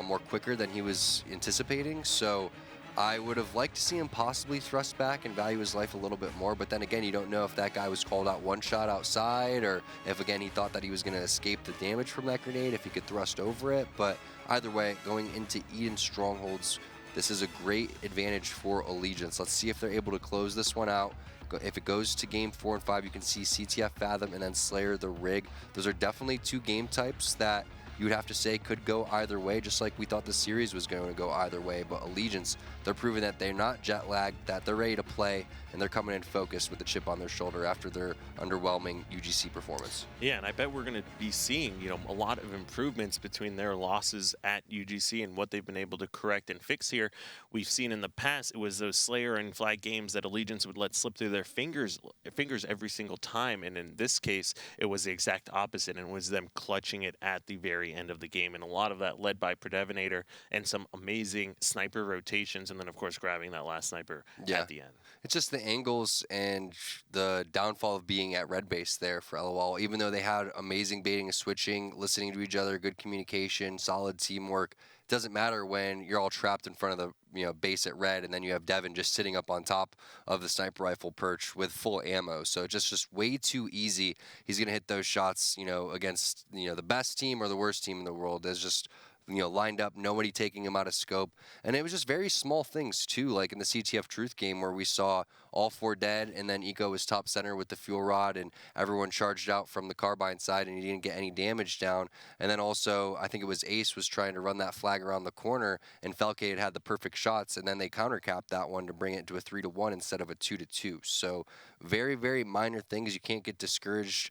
more quicker than he was anticipating. So I would have liked to see him possibly thrust back and value his life a little bit more, but then again, you don't know if that guy was called out 1 shot outside, or if again he thought that he was going to escape the damage from that grenade, if he could thrust over it. But either way, going into Eden Strongholds, this is a great advantage for Allegiance. Let's see if they're able to close this one out. If it goes to game 4 and 5, you can see CTF, Fathom, and then Slayer the Rig. Those are definitely 2 game types that you would have to say could go either way, just like we thought the series was going to go either way. But Allegiance, they're proving that they're not jet lagged, that they're ready to play, and they're coming in focused with a chip on their shoulder after their underwhelming UGC performance. Yeah, and I bet we're going to be seeing, a lot of improvements between their losses at UGC and what they've been able to correct and fix here. We've seen in the past, it was those Slayer and Flag games that Allegiance would let slip through their fingers every single time, and in this case, it was the exact opposite, and it was them clutching it at the very end of the game, and a lot of that led by Predevinator and some amazing sniper rotations, and then of course grabbing that last sniper at the end. It's just the angles and the downfall of being at red base there for LOL. Even though they had amazing baiting and switching, listening to each other, good communication, solid teamwork, it doesn't matter when you're all trapped in front of the base at red, and then you have Devin just sitting up on top of the sniper rifle perch with full ammo. So just way too easy. He's gonna hit those shots, against the best team or the worst team in the world. There's just lined up, nobody taking him out of scope. And it was just very small things, too, like in the CTF Truth game where we saw all 4 dead, and then Eco was top center with the fuel rod, and everyone charged out from the carbine side, and he didn't get any damage down. And then also, I think it was Ace was trying to run that flag around the corner, and Felke had the perfect shots, and then they countercapped that one to bring it to a 3-1 instead of a 2-2. So very, very minor things. You can't get discouraged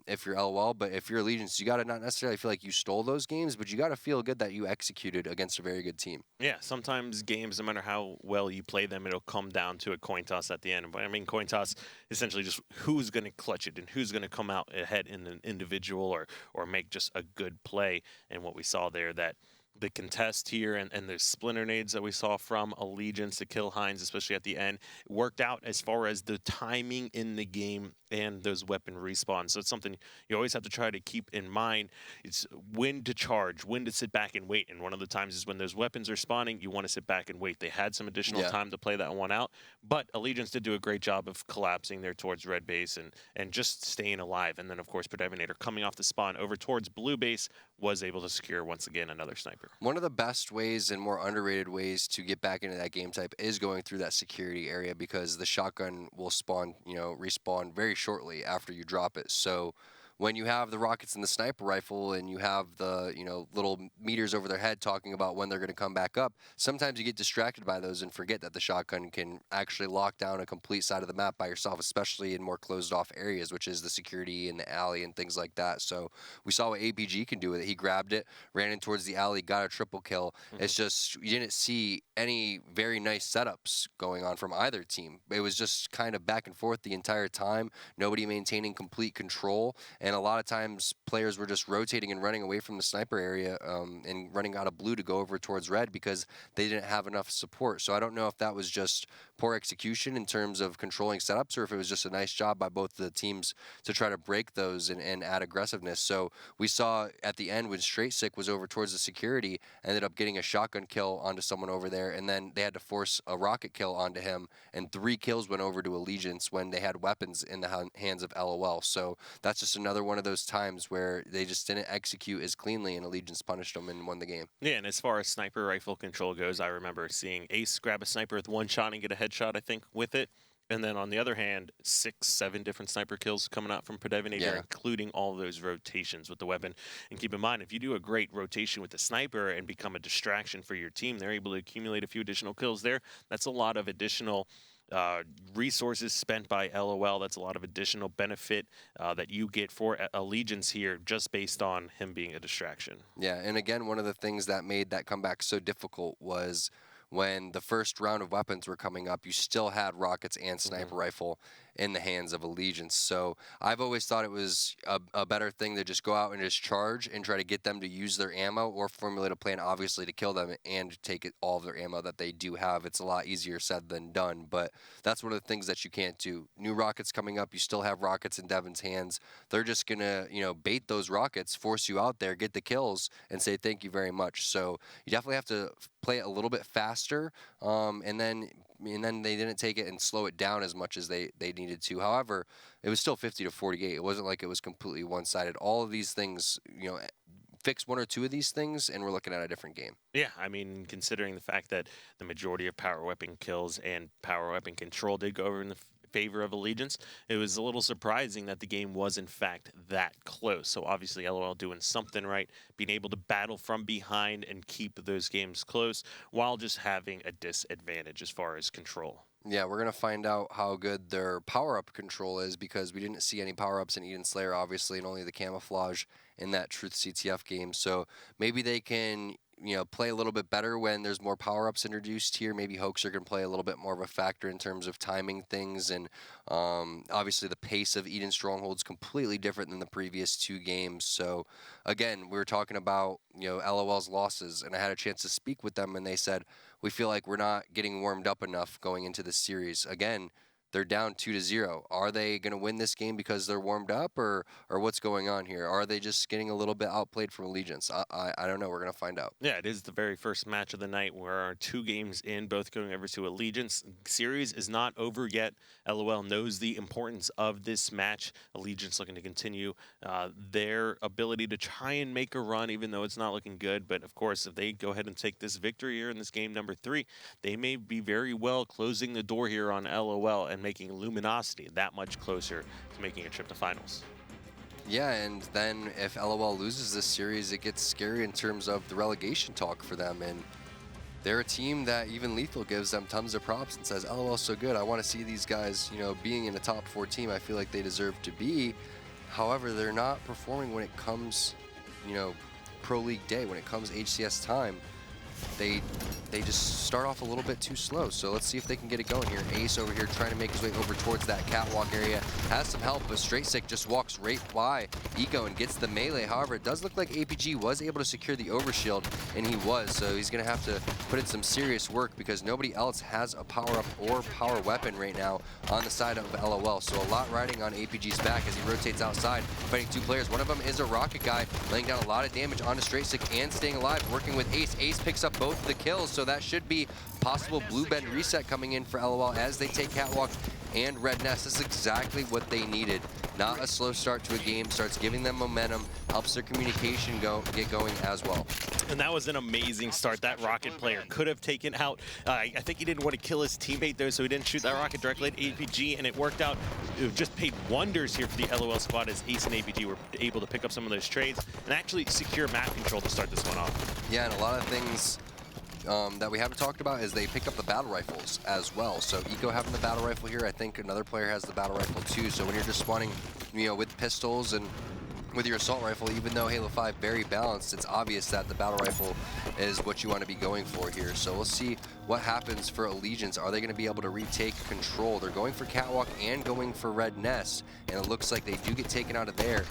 if you're LOL, but if you're Allegiance, you got to not necessarily feel like you stole those games, but you got to feel good that you executed against a very good team. Yeah, sometimes games, no matter how well you play them, it'll come down to a coin toss at the end. But I mean, coin toss essentially just who's going to clutch it and who's going to come out ahead in an individual or make just a good play. And what we saw there, that the contest here and the splinter nades that we saw from Allegiance to kill Hines, especially at the end, worked out as far as the timing in the game and those weapon respawns. So it's something you always have to try to keep in mind. It's when to charge, when to sit back and wait. And one of the times is when those weapons are spawning, you want to sit back and wait. They had some additional time to play that one out, but Allegiance did do a great job of collapsing there towards red base and just staying alive. And then, of course, Predevinator coming off the spawn over towards blue base was able to secure, once again, another sniper. One of the best ways and more underrated ways to get back into that game type is going through that security area, because the shotgun will spawn, respawn very shortly after you drop it. So when you have the rockets and the sniper rifle and you have the, little meters over their head talking about when they're going to come back up, sometimes you get distracted by those and forget that the shotgun can actually lock down a complete side of the map by yourself, especially in more closed off areas, which is the security and the alley and things like that. So we saw what APG can do with it. He grabbed it, ran in towards the alley, got a triple kill. It's just, you didn't see any very nice setups going on from either team. It was just kind of back and forth the entire time, nobody maintaining complete control. And a lot of times players were just rotating and running away from the sniper area and running out of blue to go over towards red because they didn't have enough support. So I don't know if that was just poor execution in terms of controlling setups, or if it was just a nice job by both the teams to try to break those and add aggressiveness. So we saw at the end when Straight Sick was over towards the security, ended up getting a shotgun kill onto someone over there, and then they had to force a rocket kill onto him, and 3 kills went over to Allegiance when they had weapons in the hands of LOL. So that's just another one of those times where they just didn't execute as cleanly, and Allegiance punished them and won the game. Yeah, and as far as sniper rifle control goes, I remember seeing Ace grab a sniper with one shot and get a headshot, I think, with it. And then on the other hand, 6, 7 different sniper kills coming out from Predevinator, including all those rotations with the weapon. And keep in mind, if you do a great rotation with the sniper and become a distraction for your team, they're able to accumulate a few additional kills there. That's a lot of additional resources spent by LOL. That's a lot of additional benefit that you get for Allegiance here just based on him being a distraction. Yeah, and again, one of the things that made that comeback so difficult was when the first round of weapons were coming up, you still had rockets and sniper rifle in the hands of Allegiance. So I've always thought it was a better thing to just go out and just charge and try to get them to use their ammo, or formulate a plan, obviously, to kill them and take all of their ammo that they do have. It's a lot easier said than done, but that's one of the things that you can't do. New rockets coming up, you still have rockets in Devon's hands. They're just going to, bait those rockets, force you out there, get the kills, and say thank you very much. So you definitely have to play it a little bit faster, and then they didn't take it and slow it down as much as they needed to. However, it was still 50-48. It wasn't like it was completely one-sided. All of these things, fix 1 or 2 of these things, and we're looking at a different game. Yeah, I mean, considering the fact that the majority of power weapon kills and power weapon control did go over in the favor of Allegiance, it was a little surprising that the game was in fact that close. So obviously LOL doing something right, being able to battle from behind and keep those games close while just having a disadvantage as far as control. Yeah, we're going to find out how good their power-up control is, because we didn't see any power-ups in Eden Slayer, obviously, and only the camouflage in that Truth CTF game. So maybe they can, play a little bit better when there's more power-ups introduced here. Maybe Hoaxer can play a little bit more of a factor in terms of timing things. And obviously the pace of Eden Strongholds completely different than the previous 2 games. So again, we were talking about, LOL's losses, and I had a chance to speak with them, and they said, we feel like we're not getting warmed up enough going into this series. Again, they're down 2-0. Are they going to win this game because they're warmed up, or what's going on here? Are they just getting a little bit outplayed from Allegiance? I don't know. We're going to find out. Yeah, it is the very first match of the night. We're our 2 games in, both going over to Allegiance. Series is not over yet. LOL knows the importance of this match. Allegiance looking to continue their ability to try and make a run, even though it's not looking good. But of course, if they go ahead and take this victory here in this game number 3, they may be very well closing the door here on LOL and making Luminosity that much closer to making a trip to finals. Yeah, and then if LOL loses this series, it gets scary in terms of the relegation talk for them. And they're a team that even Lethal gives them tons of props and says, LOL's so good. I want to see these guys, being in a top 4 team. I feel like they deserve to be. However, they're not performing when it comes, Pro League day, when it comes HCS time. They just start off a little bit too slow. So let's see if they can get it going here. Ace over here trying to make his way over towards that catwalk area. Has some help, but Straight Sick just walks right by Eco and gets the melee. However, it does look like APG was able to secure the overshield, and he was. So he's going to have to put in some serious work because nobody else has a power-up or power weapon right now on the side of LOL. So a lot riding on APG's back as he rotates outside, fighting 2 players. One of them is a rocket guy, laying down a lot of damage onto Straight Sick and staying alive, working with Ace. Ace picks up both the kills, so that should be possible blue bend reset coming in for LOL as they take catwalk and red nest. This is exactly what they needed. Not a slow start to a game, starts giving them momentum, helps their communication get going as well. And that was an amazing start. That rocket player could have taken out, I think he didn't want to kill his teammate there, so he didn't shoot that rocket directly at APG, and it worked out. It just paid wonders here for the LOL squad as Ace and APG were able to pick up some of those trades and actually secure map control to start this one off. Yeah, and a lot of things that we haven't talked about is they pick up the battle rifles as well. So Eco having the battle rifle here, I think another player has the battle rifle too. So when you're just spawning, with pistols and with your assault rifle, even though Halo 5 very balanced, it's obvious that the battle rifle is what you want to be going for here. So we'll see what happens for Allegiance. Are they going to be able to retake control? They're going for catwalk and going for red nest, and it looks like they do get taken out of there.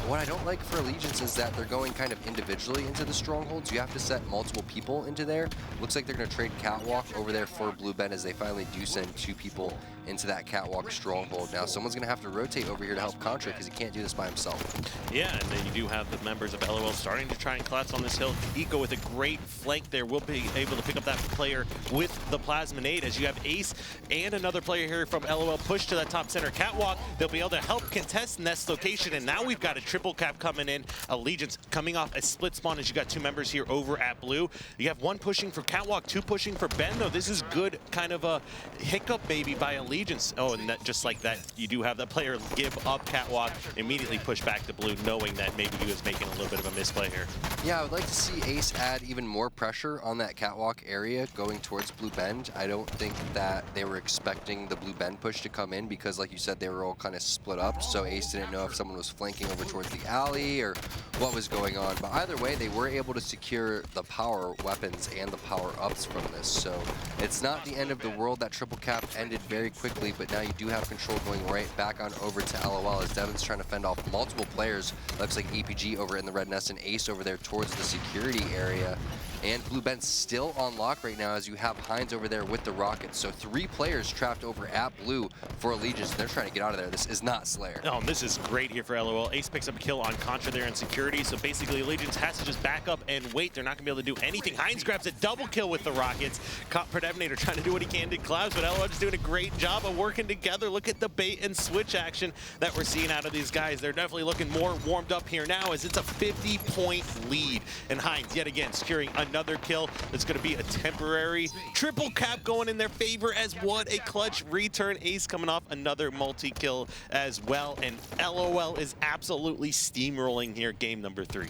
What I don't like for Allegiance is that they're going kind of individually into the strongholds. You have to set multiple people into there. Looks like they're going to trade catwalk over there for blue bend as they finally do send 2 people into that catwalk stronghold. Now someone's going to have to rotate over here to help Contra because he can't do this by himself. Yeah, and then you do have the members of LOL starting to try and collapse on this hill. Eco with a great flank there will be able to pick up that player with the plasma nade as you have Ace and another player here from LOL push to that top center catwalk. They'll be able to help contest Nest location, and now we've got a triple cap coming in. Allegiance coming off a split spawn as you got 2 members here over at blue. You have 1 pushing for catwalk, 2 pushing for Ben, though. This is good kind of a hiccup maybe by Allegiance. Oh, and that, just like that, you do have that player give up catwalk, immediately push back to blue, knowing that maybe he was making a little bit of a misplay here. Yeah, I would like to see Ace add even more pressure on that catwalk area going towards blue bend. I don't think that they were expecting the blue bend push to come in because, like you said, they were all kind of split up, so Ace didn't know if someone was flanking over towards the alley or what was going on. But either way, they were able to secure the power weapons and the power ups from this, so it's not the end of the world. That triple cap ended very quickly, but now you do have control going right back on over to LOL as Devin's trying to fend off multiple players. Looks like APG over in the red nest and Ace over there towards the security area. And blue bend's still on lock right now as you have Hines over there with the rockets. So 3 players trapped over at blue for Allegiance. They're trying to get out of there. This is not Slayer. Oh, this is great here for LOL. Ace picks up a kill on Contra there in security. So basically Allegiance has to just back up and wait. They're not going to be able to do anything. Hines grabs a double kill with the rockets. Caught Predevinator trying to do what he can to Clouds, but LOL just doing a great job of working together. Look at the bait and switch action that we're seeing out of these guys. They're definitely looking more warmed up here now as it's a 50-point lead. And Hines, yet again, securing another kill. It's going to be a temporary triple cap going in their favor as what a clutch return. Ace coming off another multi-kill as well. And LOL is absolutely steamrolling here, game number 3.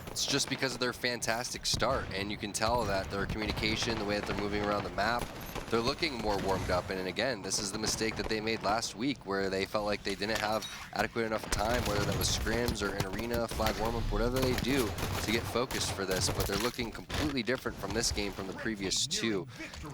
It's just because of their fantastic start, and you can tell that their communication, the way that they're moving around the map, they're looking more warmed up. And again, this is the mistake that they made last week where they felt like they didn't have adequate enough time, whether that was scrims or an arena, flag warm-up, whatever they do to get focused for this. But they're looking completely different from this game from the previous 2.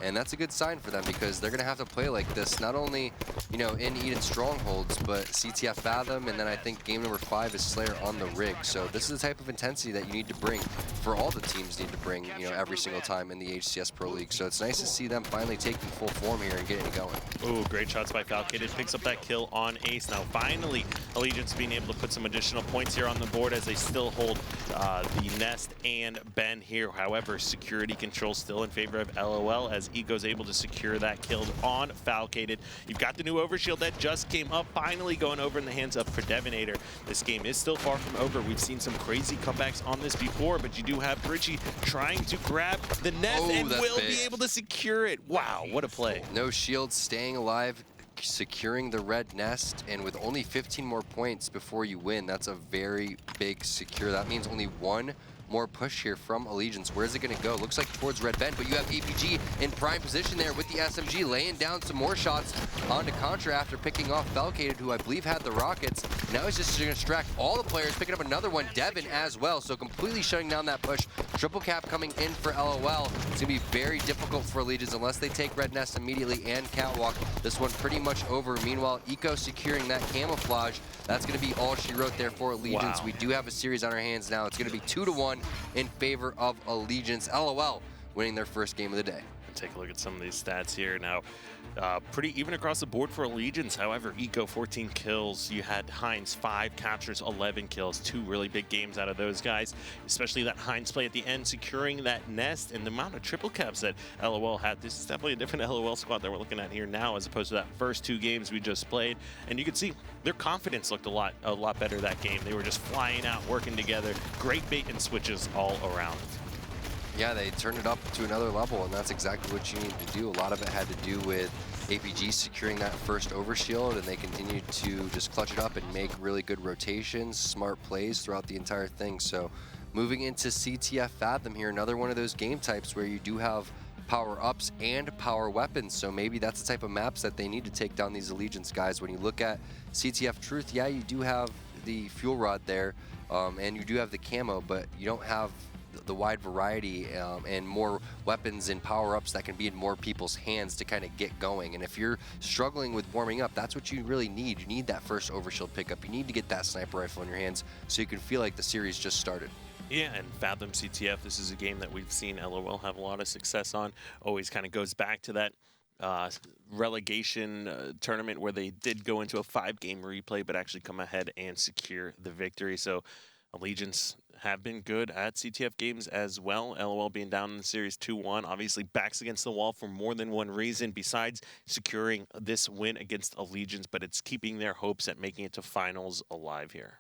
And that's a good sign for them because they're going to have to play like this, not only, in Eden Strongholds, but CTF Fathom, and then I think game number 5 is Slayer on the rig. So this is the type of intensity that you need to bring, for all the teams need to bring, every single time in the HCS Pro League. So it's nice to see them finally taking full form here and getting it going. Ooh, great shots by Falcated. Picks up that kill on Ace. Now, finally, Allegiance being able to put some additional points here on the board as they still hold the Nest and Ben here. However, security control still in favor of LOL as Eco's able to secure that kill on Falcated. You've got the new overshield that just came up, finally going over in the hands of Predevinator. This game is still far from over. We've seen some crazy comebacks on this before, but you do have Richie trying to grab the Nest and will be able to secure it. Wow, what a play. No shield, staying alive, securing the red nest, and with only 15 more points before you win, that's a very big secure. That means only one more push here from Allegiance. Where's it going to go? Looks like towards Red Ben, but you have APG in prime position there with the SMG, laying down some more shots onto Contra after picking off Falcated, who I believe had the rockets. Now he's just going to distract all the players, picking up another one, Devin as well, so completely shutting down that push. Triple cap coming in for LOL. It's going to be very difficult for Allegiance unless they take Red Nest immediately and Catwalk. This one pretty much over. Meanwhile, Eco securing that camouflage. That's going to be all she wrote there for Allegiance. Wow. We do have a series on our hands now. It's going to be 2-1 in favor of Allegiance. LOL winning their first game of the day. Take a look at some of these stats here now. Pretty even across the board for Allegiance. However, Eco 14 kills. You had Heinz 5 captures, 11 kills. 2 really big games out of those guys, especially that Heinz play at the end, securing that nest, and the amount of triple caps that LOL had. This is definitely a different LOL squad that we're looking at here now as opposed to that first 2 games we just played. And you can see their confidence looked a lot better that game. They were just flying out, working together. Great bait and switches all around. Yeah, they turned it up to another level, and that's exactly what you need to do. A lot of it had to do with APG securing that first overshield, and they continued to just clutch it up and make really good rotations, smart plays throughout the entire thing. So moving into CTF Fathom here, another one of those game types where you do have power-ups and power weapons, so maybe that's the type of maps that they need to take down these Allegiance guys. When you look at CTF Truth, yeah, you do have the fuel rod there, and you do have the camo, but you don't have the wide variety and more weapons and power-ups that can be in more people's hands to kind of get going. And if you're struggling with warming up, that's what you really need. You need that first overshield pickup. You need to get that sniper rifle in your hands so you can feel like the series just started. Yeah, and Fathom CTF, this is a game that we've seen LOL have a lot of success on. Always kind of goes back to that relegation tournament where they did go into a 5-game replay but actually come ahead and secure the victory. So Allegiance have been good at CTF games as well. LOL being down in the series 2-1. Obviously backs against the wall for more than one reason besides securing this win against Allegiance, but it's keeping their hopes at making it to finals alive here.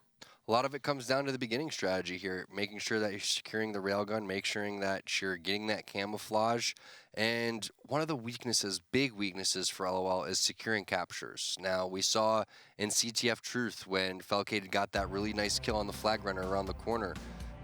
A lot of it comes down to the beginning strategy here, making sure that you're securing the railgun, making sure that you're getting that camouflage. And one of the weaknesses, big weaknesses for LOL is securing captures. Now, we saw in CTF Truth when Falcated got that really nice kill on the flag runner around the corner.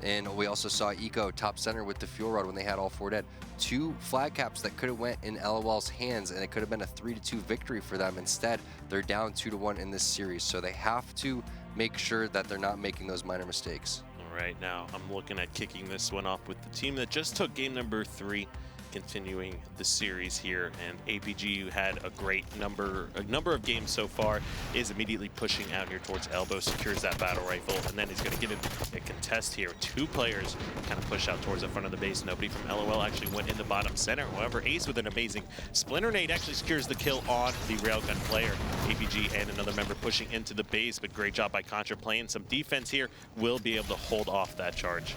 And we also saw Eco top center with the fuel rod when they had all 4 dead. 2 flag caps that could have went in LOL's hands, and it could have been a 3-2 victory for them. Instead, they're down 2-1 in this series. So they have to make sure that they're not making those minor mistakes. All right, now I'm looking at kicking this one off with the team that just took game number 3, continuing the series here. And APG, who had a great number of games so far, is immediately pushing out here towards elbow, secures that battle rifle, and then he's going to get a contest here. 2 players kind of push out towards the front of the base. Nobody from LOL actually went in the bottom center. However, Ace with an amazing splinter nade actually secures the kill on the railgun player. APG and another member pushing into the base, but great job by Contra playing some defense here. Will be able to hold off that charge.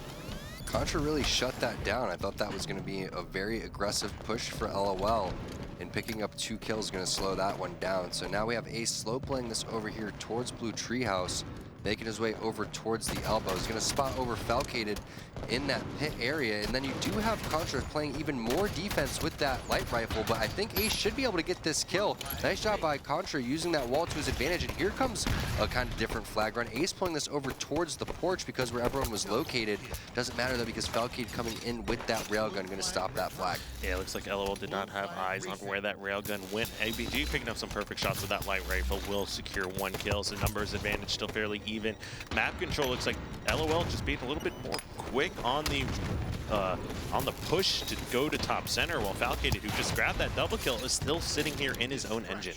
Contra really shut that down. I thought that was going to be a very aggressive push for LOL, and picking up 2 kills is going to slow that one down. So now we have Ace slow playing this over here towards Blue Treehouse, making his way over towards the elbow. He's going to spot over Falcated in that pit area, and then you do have Contra playing even more defense with that light rifle, but I think Ace should be able to get this kill. Nice job by Contra using that wall to his advantage, and here comes a kind of different flag run. Ace pulling this over towards the porch because where everyone was located. Doesn't matter though because Falcated coming in with that railgun going to stop that flag. Yeah, it looks like LOL did not have eyes on where that railgun went. APG picking up some perfect shots with that light rifle will secure 1 kill, so numbers advantage still fairly even. Map control looks like LOL just being a little bit more quick on the push to go to top center, while Falcated, who just grabbed that double kill, is still sitting here in his own engine.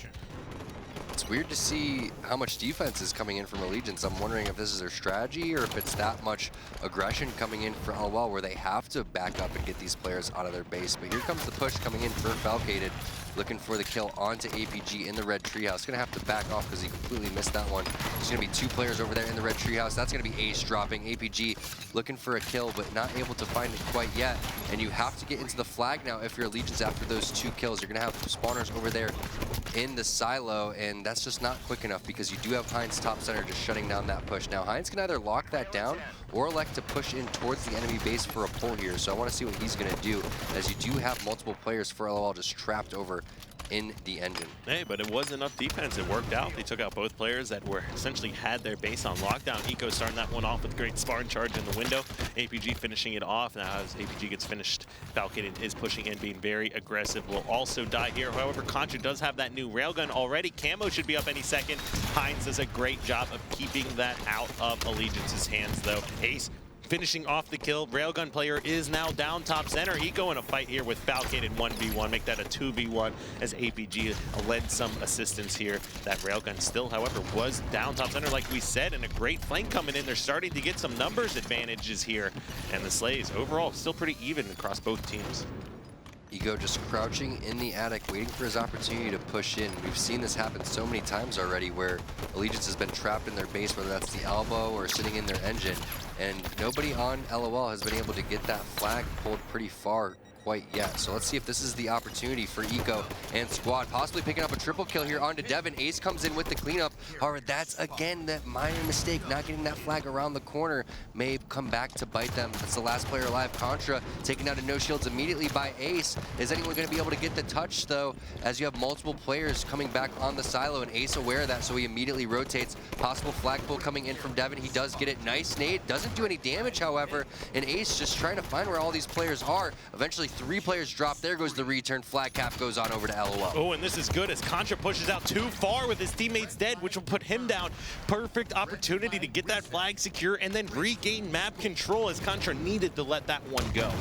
It's it's weird to see how much defense is coming in from Allegiance. I'm wondering if this is their strategy or if it's that much aggression coming in for LOL where they have to back up and get these players out of their base. But here comes the push coming in for Falcated, looking for the kill onto APG in the red treehouse. Gonna have to back off because he completely missed that one. There's gonna be 2 players over there in the red treehouse. That's gonna be Ace dropping. APG looking for a kill, but not able to find it quite yet. And you have to get into the flag now if you're Allegiance after those 2 kills. You're gonna have spawners over there in the silo, and that's just not quick enough because you do have Heinz top center just shutting down that push. Now Heinz can either lock that down or elect to push in towards the enemy base for a pull here. So I want to see what he's gonna do, as you do have multiple players for LOL just trapped over in the engine. Hey, but it was enough defense. It worked out. They took out both players that were essentially had their base on lockdown. Eco starting that one off with a great Spartan charge in the window. APG finishing it off. Now as APG gets finished, Falcon is pushing in, being very aggressive. Will also die here. However, Contra does have that new railgun already. Camo should be up any second. Heinz does a great job of keeping that out of Allegiance's hands, though. Ace finishing off the kill. Railgun player is now down top center. Eco in a fight here with Falcon in 1v1. Make that a 2v1 as APG led some assistance here. That Railgun still, however, was down top center like we said, and a great flank coming in. They're starting to get some numbers advantages here. And the Slays overall still pretty even across both teams. Ego just crouching in the attic, waiting for his opportunity to push in. We've seen this happen so many times already where Allegiance has been trapped in their base, whether that's the elbow or sitting in their engine. And nobody on LOL has been able to get that flag pulled pretty far quite yet. So let's see if this is the opportunity for Eco and squad, possibly picking up a triple kill here onto Devin. Ace comes in with the cleanup. However, that's again that minor mistake, not getting that flag around the corner may come back to bite them. That's the last player alive. Contra taken out of no shields immediately by Ace. Is anyone going to be able to get the touch though, as you have multiple players coming back on the silo, and Ace aware of that, so he immediately rotates. Possible flag pull coming in from Devin. He does get it. Nice nade. Doesn't do any damage, however, and Ace just trying to find where all these players are. Eventually 3 players drop. There goes the return. Flag cap goes on over to LOL. Oh, and this is good as Contra pushes out too far with his teammates dead, which will put him down. Perfect opportunity to get that flag secure and then regain map control, as Contra needed to let that one go.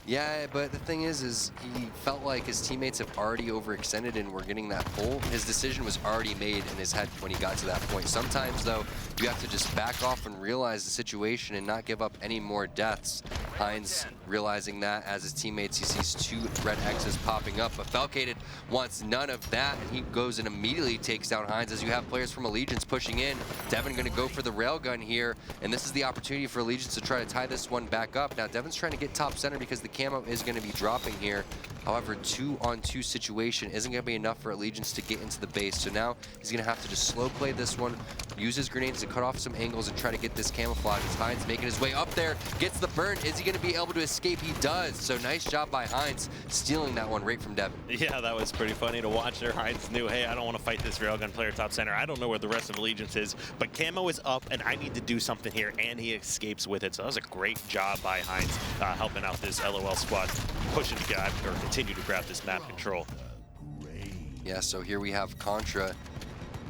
Yeah, but the thing is he felt like his teammates have already overextended and were getting that pull. His decision was already made in his head when he got to that point. Sometimes, though, you have to just back off and realize the situation and not give up any more deaths. Heinz realizing that as his teammates, he sees 2 red X's popping up, but Falcated wants none of that, and he goes and immediately takes down Heinz as you have players from Allegiance pushing in. Devin going to go for the railgun here, and this is the opportunity for Allegiance to try to tie this one back up. Now, Devin's trying to get top center because the camo is going to be dropping here. However, 2-on-2 situation isn't going to be enough for Allegiance to get into the base. So now he's going to have to just slow play this one, use his grenades to cut off some angles and try to get this camouflage. As Heinz making his way up there, gets the burn. Is he going to be able to escape? He does. So nice job by Heinz, stealing that one right from Devin. Yeah, that was pretty funny to watch there. Heinz knew, hey, I don't want to fight this railgun player top center. I don't know where the rest of Allegiance is, but camo is up and I need to do something here, and he escapes with it. So that was a great job by Heinz, helping out this LOL squad, pushing to grab or continue to grab this map control. Yeah, so here we have Contra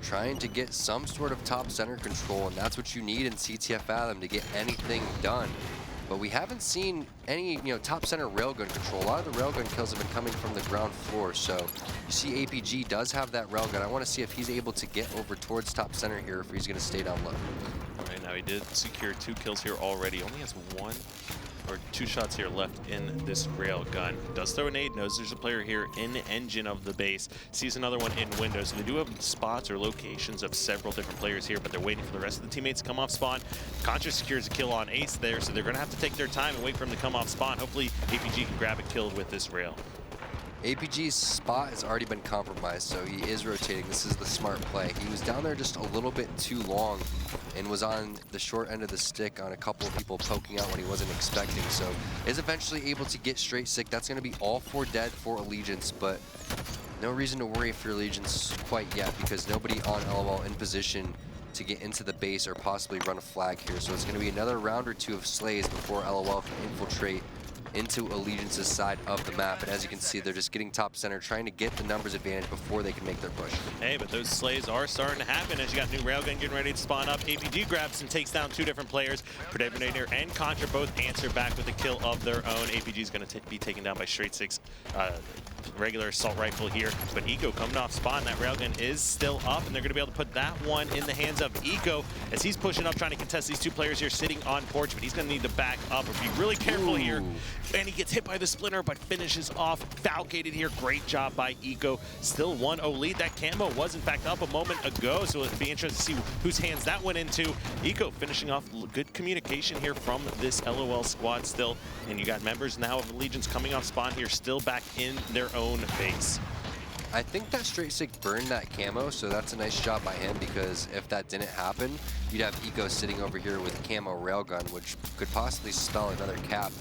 trying to get some sort of top center control, and that's what you need in CTF Fathom to get anything done. But we haven't seen any, top center railgun control. A lot of the railgun kills have been coming from the ground floor. So you see APG does have that railgun. I want to see if he's able to get over towards top center here, if he's going to stay down low. All right, now he did secure 2 kills here already. Only has 2 shots here left in this rail gun. Does throw a nade, knows there's a player here in the engine of the base, sees another one in window. So they do have spots or locations of several different players here, but they're waiting for the rest of the teammates to come off spawn. Contra secures a kill on Ace there, so they're going to have to take their time and wait for him to come off spawn. Hopefully APG can grab a kill with this rail. APG's spot has already been compromised, so he is rotating. This is the smart play. He was down there just a little bit too long and was on the short end of the stick on a couple of people poking out when he wasn't expecting. So is eventually able to get straight sick. That's going to be all 4 dead for Allegiance, but no reason to worry for Allegiance quite yet because nobody on LOL in position to get into the base or possibly run a flag here. So it's going to be another round or 2 of slays before LOL can infiltrate into Allegiance's side of the map. And as you can see, they're just getting top center, trying to get the numbers advantage before they can make their push. Hey, but those slays are starting to happen as you got new Railgun getting ready to spawn up. APG grabs and takes down two different players. Predator and Contra both answer back with a kill of their own. APG is going to be taken down by Straight Six. Regular assault rifle here, but Eco coming off spawn. That railgun is still up, and they're going to be able to put that one in the hands of Eco as he's pushing up, trying to contest these two players here sitting on porch, but he's going to need to back up or be really careful here. And he gets hit by the splinter, but finishes off. Falcated here. Great job by Eco. Still 1-0 lead. That camo was, in fact, up a moment ago, so it'll be interesting to see whose hands that went into. Eco finishing off good communication here from this LOL squad still, and you got members now of Allegiance coming off spawn here, still back in their own base. I think that Straight Six burned that camo, so that's a nice job by him, because if that didn't happen, you'd have Eco sitting over here with camo railgun, which could possibly spell another cap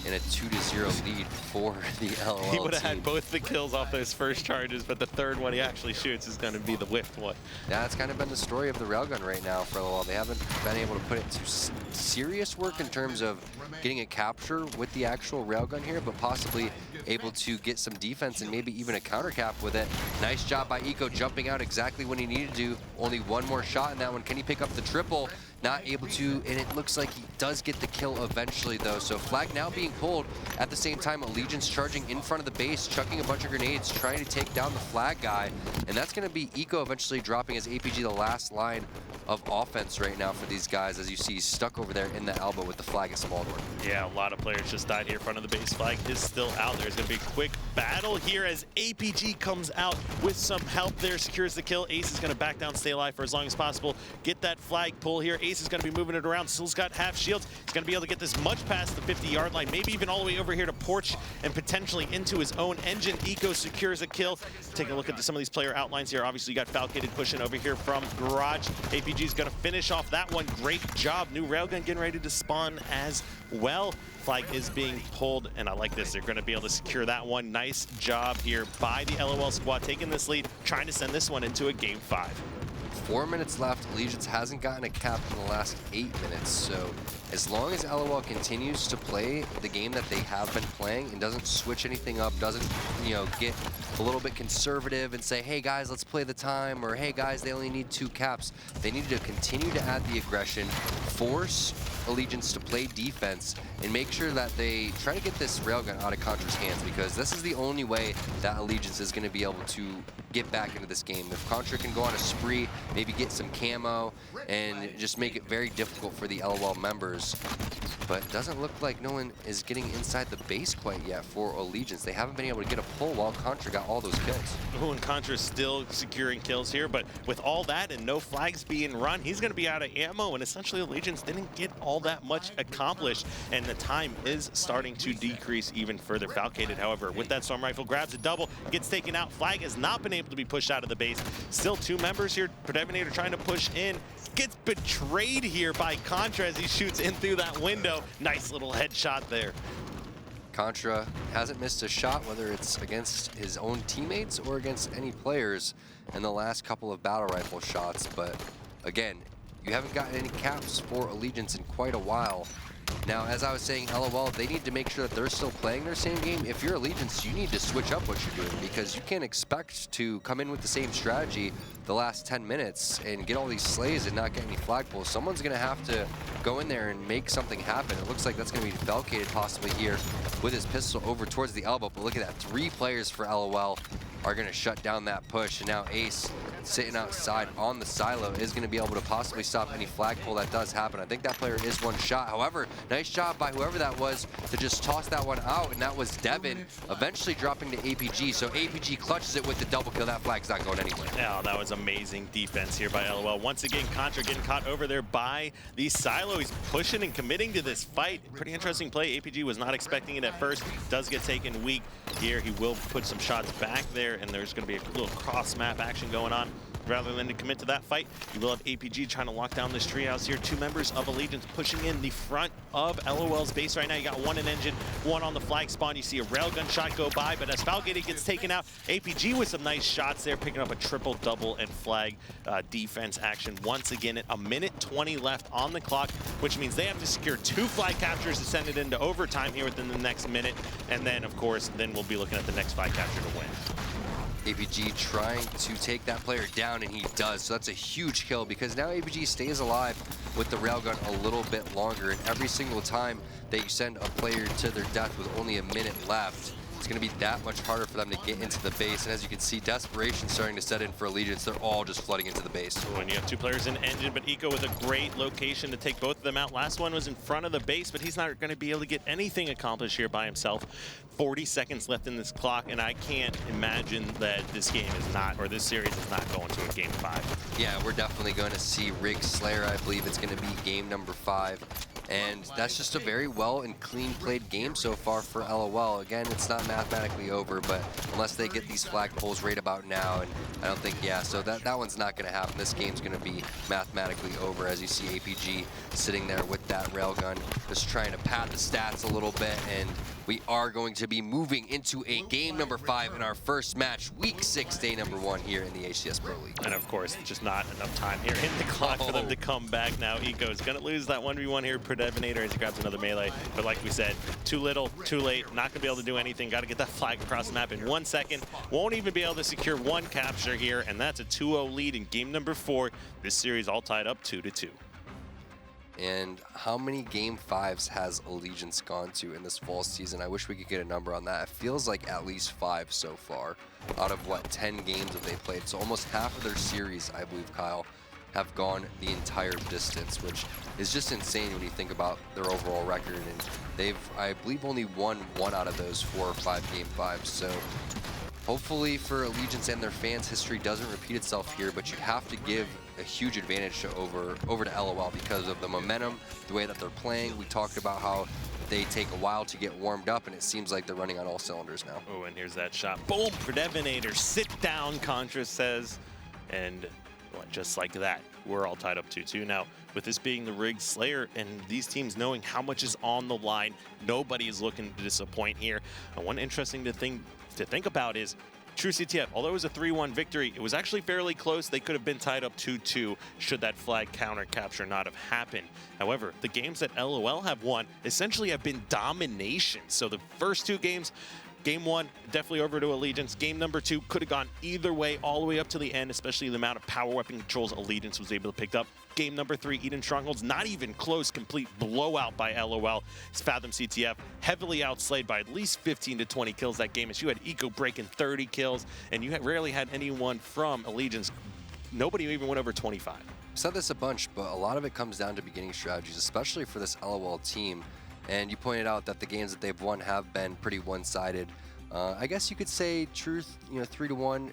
and a 2-0 lead for the LOL He would have team. had both the kills off those first charges, but the third one he actually shoots is going to be the whiffed one. Yeah, that's kind of been the story of the railgun right now for LOL. They haven't been able to put it to serious work in terms of getting a capture with the actual railgun here, but possibly able to get some defense and maybe even a counter cap with it. Nice job by Eco jumping out exactly when he needed to. Only one more shot in that one. Can he pick up the triple? Not able to, and it looks like he does get the kill eventually though. So flag now being pulled. At the same time, Allegiance charging in front of the base, chucking a bunch of grenades, trying to take down the flag guy. And that's gonna be Eco eventually dropping as APG the last line of offense right now for these guys, as you see he's stuck over there in the elbow with the flag at small door. Yeah, a lot of players just died here in front of the base. Flag is still out. There's going to be a quick battle here as APG comes out with some help there, secures the kill. Ace is going to back down, stay alive for as long as possible, get that flag pull here. Ace is going to be moving it around, still's got half shields. He's going to be able to get this much past the 50-yard line, maybe even all the way over here to porch and potentially into his own engine. Eco secures a kill. Take a look at some of these player outlines here. Obviously, you got Falcated pushing over here from Garage. APG is going to finish off that one. Great job. New railgun getting ready to spawn as well. Flag is being pulled, and I like this. They're going to be able to secure that one. Nice job here by the LOL squad, taking this lead, trying to send this one into a game 5. 4 minutes left. Allegiance hasn't gotten a cap in the last 8 minutes, so as long as LOL continues to play the game that they have been playing and doesn't switch anything up, doesn't, you know, get a little bit conservative and say, hey guys, let's play the time, or hey guys, they only need 2 caps. They need to continue to add the aggression, force Allegiance to play defense, and make sure that they try to get this railgun out of Contra's hands, because this is the only way that Allegiance is going to be able to get back into this game. If Contra can go on a spree, maybe get some camo, and just make it very difficult for the LOL members. But it doesn't look like no one is getting inside the base quite yet for Allegiance. They haven't been able to get a pull while Contra got all those kills. Oh, and Contra's still securing kills here, but with all that and no flags being run, he's going to be out of ammo, and essentially Allegiance didn't get all that much accomplished, and the time is starting to decrease even further. Falcated, however, with that storm rifle, grabs a double, gets taken out. Flag has not been able to be pushed out of the base. Still 2 members here. Predator trying to push in. Gets betrayed here by Contra as he shoots in through that window. Nice little headshot there. Contra hasn't missed a shot, whether it's against his own teammates or against any players in the last couple of battle rifle shots. But again, you haven't gotten any caps for Allegiance in quite a while. Now, as I was saying, LOL, they need to make sure that they're still playing their same game. If you're Allegiance, you need to switch up what you're doing, because you can't expect to come in with the same strategy the last 10 minutes and get all these slays and not get any flag pulls. Someone's going to have to go in there and make something happen. It looks like that's going to be Falcated possibly here with his pistol over towards the elbow. But look at that, 3 players for LOL are going to shut down that push. And now Ace, sitting outside on the silo, is going to be able to possibly stop any flag pull that does happen. I think that player is one shot. However, nice job by whoever that was to just toss that one out, and that was Devin, eventually dropping to APG. So APG clutches it with the double kill. That flag's not going anywhere. Yeah, that was amazing defense here by LOL. Once again, Contra getting caught over there by the silo. He's pushing and committing to this fight. Pretty interesting play. APG was not expecting it at first. Does get taken weak here. He will put some shots back there, and there's going to be a little cross-map action going on. Rather than to commit to that fight, you will have APG trying to lock down this treehouse here. 2 members of Allegiance pushing in the front of LOL's base right now. You got 1 in engine, 1 on the flag spawn. You see a railgun shot go by, but as Falgated gets taken out, APG with some nice shots there, picking up a triple-double and flag defense action. Once again, at 1:20 left on the clock, which means they have to secure 2 flag captures to send it into overtime here within the next minute. And then, of course, then we'll be looking at the next flag capture to win. APG trying to take that player down, and he does. So that's a huge kill because now APG stays alive with the railgun a little bit longer. And every single time that you send a player to their death with only a minute left, it's going to be that much harder for them to get into the base. And as you can see, desperation starting to set in for Allegiance. They're all just flooding into the base. When you have 2 players in engine, but Eco with a great location to take both of them out. Last one was in front of the base, but he's not going to be able to get anything accomplished here by himself. 40 seconds left in this clock, and I can't imagine that this game is not, or this series is not going to a game 5. Yeah, we're definitely going to see Rig Slayer. I believe it's going to be game number 5. And that's just a very well and clean played game so far for LOL. Again, it's not mathematically over, but unless they get these flagpoles right about now, and I don't think, yeah, so that one's not going to happen. This game's going to be mathematically over as you see APG sitting there with that railgun, just trying to pad the stats a little bit, and we are going to be moving into a game number 5 in our first match, week 6, day number 1 here in the HCS Pro League. And of course, just not enough time here in the clock for them to come back now. Eco is going to lose that 1v1 here per Devinator as he grabs another melee. But like we said, too little, too late, not going to be able to do anything. Got to get that flag across the map in 1 second. Won't even be able to secure 1 capture here, and that's a 2-0 lead in game number 4. This series all tied up 2-2. And how many game 5s has Allegiance gone to in this fall season? I wish we could get a number on that. It feels like at least 5 so far out of, what, 10 games that they played. So almost half of their series, I believe, Kyle, have gone the entire distance, which is just insane when you think about their overall record. And they've, I believe, only won 1 out of those 4 or 5 game 5s. So hopefully for Allegiance and their fans, history doesn't repeat itself here, but you have to give a huge advantage to over to LOL because of the momentum, the way that they're playing. We talked about how they take a while to get warmed up, and it seems like they're running on all cylinders now. Oh, and here's that shot. Boom! Predevinator, sit down, Contra says. And just like that, we're all tied up 2-2. Now, with this being the Rig Slayer and these teams knowing how much is on the line, nobody is looking to disappoint here. And one interesting thing to think about is True CTF, although it was a 3-1 victory, it was actually fairly close. They could have been tied up 2-2 should that flag counter capture not have happened. However, the games that LOL have won essentially have been domination. So the first 2 games, game 1, definitely over to Allegiance. Game number 2 could have gone either way, all the way up to the end, especially the amount of power weapon controls Allegiance was able to pick up. Game number 3, Eden Strongholds, not even close, complete blowout by LOL. It's Fathom CTF, heavily outslayed by at least 15 to 20 kills that game. As you had Eco breaking 30 kills, and you rarely had anyone from Allegiance. Nobody even went over 25. I've said this a bunch, but a lot of it comes down to beginning strategies, especially for this LOL team. And you pointed out that the games that they've won have been pretty one-sided. I guess you could say truth, 3-1,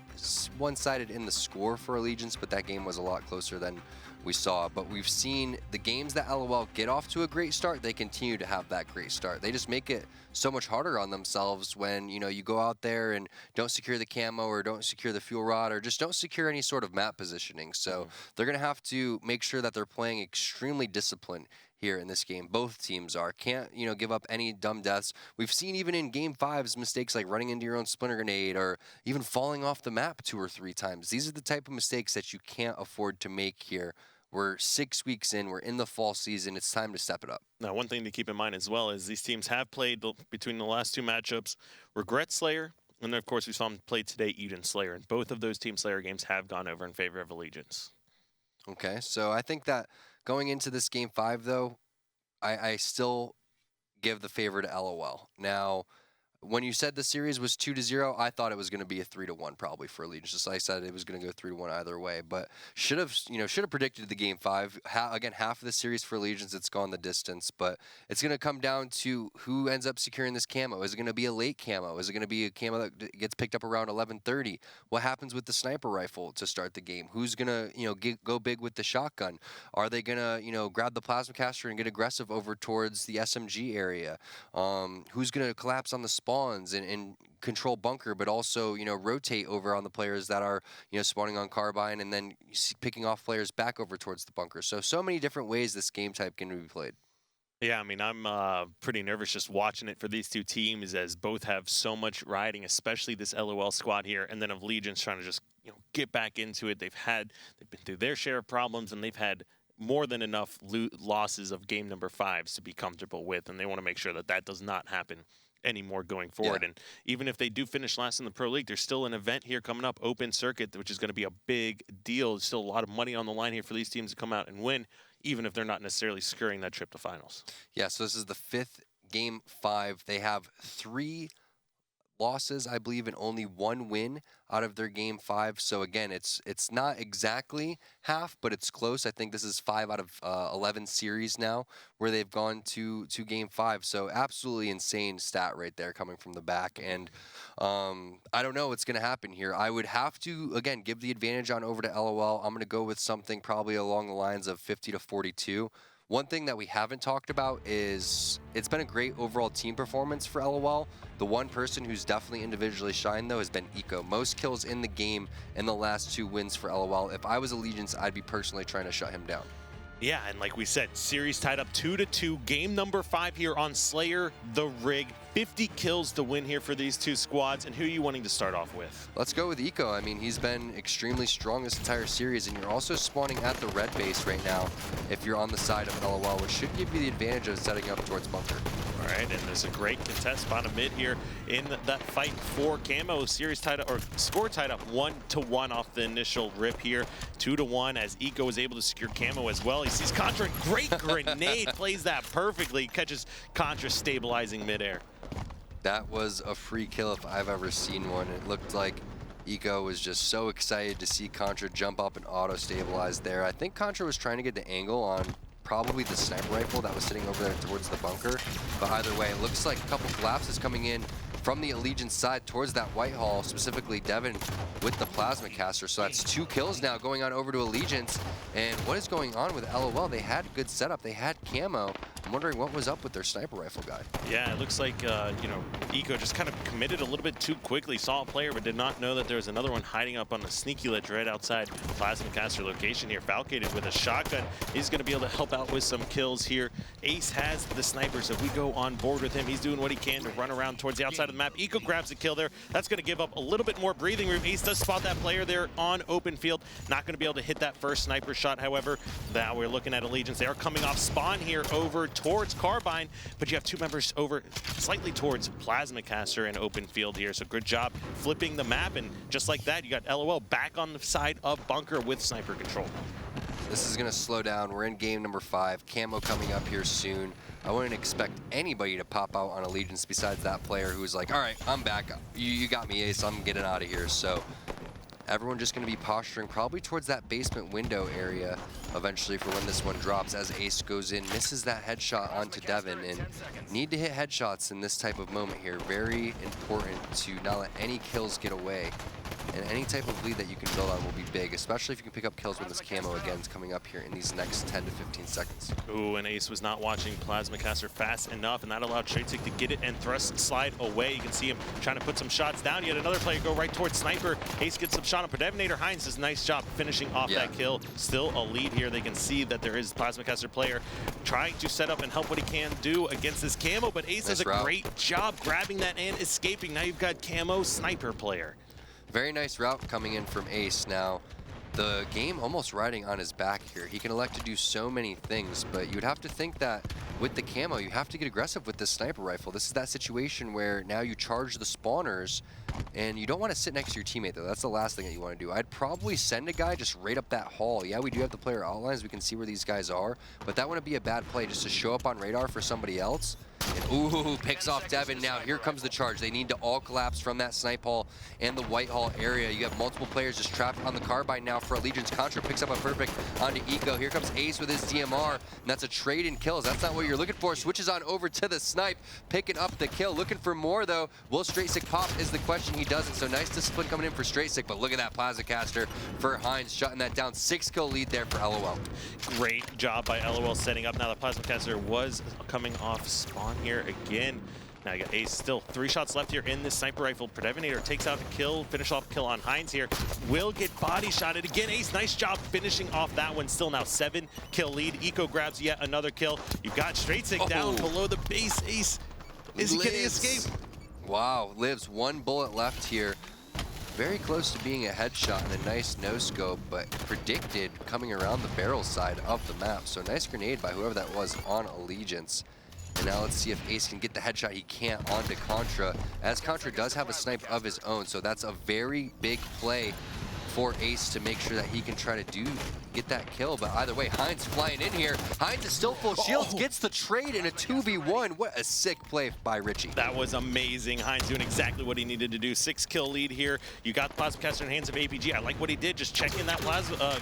one-sided in the score for Allegiance, but that game was a lot closer than we saw. But we've seen the games that LOL get off to a great start, they continue to have that great start. They just make it so much harder on themselves when, you go out there and don't secure the camo or don't secure the fuel rod or just don't secure any sort of map positioning. So they're going to have to make sure that they're playing extremely disciplined here in this game. Both teams are. Can't, give up any dumb deaths. We've seen even in game 5s mistakes like running into your own splinter grenade or even falling off the map 2 or 3 times. These are the type of mistakes that you can't afford to make here. We're 6 weeks in. We're in the fall season. It's time to step it up. Now, one thing to keep in mind as well is these teams have played between the last 2 matchups, Regret Slayer, and then, of course, we saw them play today, Eden Slayer. And both of those Team Slayer games have gone over in favor of Allegiance. Okay, so I think that going into this game 5, though, I still give the favor to LOL. Now, when you said the series was 2-0, I thought it was going to be a 3-1 probably for Allegiance. Just like I said, it was going to go 3-1 either way. But should have predicted the game 5. Again, half of the series for Allegiance, it's gone the distance. But it's going to come down to who ends up securing this camo. Is it going to be a late camo? Is it going to be a camo that gets picked up around 11:30? What happens with the sniper rifle to start the game? Who's going to go big with the shotgun? Are they going to grab the plasma caster and get aggressive over towards the SMG area? Who's going to collapse on the spawns and control bunker, but also, you know, rotate over on the players that are, you know, spawning on Carbine, and then picking off players back over towards the bunker. So many different ways this game type can be played. Yeah, I mean, I'm pretty nervous just watching it for these two teams, as both have so much riding, especially this LOL squad here, and then of Legions trying to just, you know, get back into it. They've been through their share of problems, and they've had more than enough losses of game number 5s to be comfortable with, and they want to make sure that that does not happen anymore going forward. Yeah. And even if they do finish last in the Pro League, there's still an event here coming up, Open Circuit, which is going to be a big deal. There's still a lot of money on the line here for these teams to come out and win, even if they're not necessarily securing that trip to finals. Yeah, so this is the 5th game 5. They have 3 losses, I believe, and only 1 win out of their game 5. So again, it's not exactly half, but it's close. I think this is 5 out of 11 series now where they've gone to game 5. So absolutely insane stat right there coming from the back. And I don't know what's going to happen here. I would have to, again, give the advantage on over to LOL. I'm going to go with something probably along the lines of 50-42. One thing that we haven't talked about is it's been a great overall team performance for LOL. The one person who's definitely individually shined, though, has been Eco. Most kills in the game in the last 2 wins for LOL. If I was Allegiance, I'd be personally trying to shut him down. Yeah, and like we said, series tied up 2-2. Game number 5 here on Slayer the Rig. 50 kills to win here for these two squads. And who are you wanting to start off with? Let's go with Eco. I mean, he's been extremely strong this entire series, and you're also spawning at the red base right now if you're on the side of LOL, which should give you the advantage of setting up towards bunker. All right, and there's a great contest bottom mid here in that fight for Camo. Series tied up, or score tied up 1-1 off the initial rip here. 2-1 as Eco is able to secure Camo as well. He sees Contra, great grenade, plays that perfectly, catches Contra stabilizing midair. That was a free kill if I've ever seen one. It looked like Eco was just so excited to see Contra jump up and auto-stabilize there. I think Contra was trying to get the angle on probably the sniper rifle that was sitting over there towards the bunker. But either way, it looks like a couple collapses coming in from the Allegiance side towards that Whitehall, specifically Devin with the plasma caster. So that's 2 kills now going on over to Allegiance. And what is going on with LOL? They had good setup, they had camo. I'm wondering what was up with their sniper rifle guy. Yeah, it looks like, you know, Eco just kind of committed a little bit too quickly. Saw a player, but did not know that there was another one hiding up on the sneaky ledge right outside plasma caster location here. Falcated with a shotgun. He's going to be able to help out with some kills here. Ace has the sniper, so if we go on board with him, he's doing what he can to run around towards the outside of the map. Eco grabs a kill there. That's going to give up a little bit more breathing room. Ace does spot that player there on open field. Not going to be able to hit that first sniper shot, however. Now we're looking at Allegiance. They are coming off spawn here over towards Carbine, but you have 2 members over slightly towards Plasma Caster and open field here. So good job flipping the map, and just like that, you got LOL back on the side of bunker with sniper control. This is going to slow down. We're in game number 5. Camo coming up here soon. I wouldn't expect anybody to pop out on Allegiance besides that player who's like, all right, I'm back. You got me, Ace. I'm getting out of here. So everyone just going to be posturing probably towards that basement window area eventually for when this one drops, as Ace goes in, misses that headshot onto Devin, and need to hit headshots in this type of moment here. Very important to not let any kills get away. And any type of lead that you can build on will be big, especially if you can pick up kills when this camo again is coming up here in these next 10 to 15 seconds. Ooh, and Ace was not watching Plasma Caster fast enough, and that allowed Shadesick to get it and thrust slide away. You can see him trying to put some shots down. Yet another player go right towards Sniper. Ace gets some shot on Predevinator. Hines does a nice job finishing off that kill. Still a lead here. They can see that there is a Plasma Caster player trying to set up and help what he can do against this camo, but Ace does a great job grabbing that and escaping. Now you've got camo Sniper player. Very nice route coming in from Ace. Now, the game almost riding on his back here. He can elect to do so many things, but you'd have to think that with the camo, you have to get aggressive with this sniper rifle. This is that situation where now you charge the spawners, and you don't want to sit next to your teammate, though. That's the last thing that you want to do. I'd probably send a guy just right up that hall. Yeah, we do have the player outlines. We can see where these guys are, but that wouldn't be a bad play just to show up on radar for somebody else. And ooh, picks off Devin. Now here comes the charge. They need to all collapse from that snipe hall and the white hall area. You have multiple players just trapped on the carbine now for Allegiance. Contra picks up a perfect onto Eco. Here comes Ace with his DMR, and that's a trade in kills. That's not what you're looking for. Switches on over to the snipe, picking up the kill. Looking for more, though. Will Straightsick pop is the question. He doesn't, so nice discipline coming in for Straightsick, but look at that Plasma Caster for Hines, shutting that down. 6-kill lead there for LOL. Great job by LOL setting up. Now the Plasma Caster was coming off spawn on here again. Now you got Ace still 3 shots left here in this sniper rifle. Predevinator takes out a kill, finish off kill on Heinz here. Will get body shotted again. Ace, nice job finishing off that one. Still now 7 kill lead. Eco grabs yet another kill. You've got Straight Sick down below the base. Ace, is he getting escape? Wow, lives 1 bullet left here. Very close to being a headshot and a nice no-scope, but predicted coming around the barrel side of the map. So nice grenade by whoever that was on Allegiance. And now let's see if Ace can get the headshot he can't onto Contra, as Contra does have a snipe of his own, so that's a very big play for Ace to make sure that he can try to get that kill. But either way, Heinz flying in here. Heinz is still full shields, gets the trade in a 2v1. What a sick play by Richie. That was amazing. Heinz doing exactly what he needed to do. 6 kill lead here. You got the Plasma Caster in the hands of APG. I like what he did, just checking that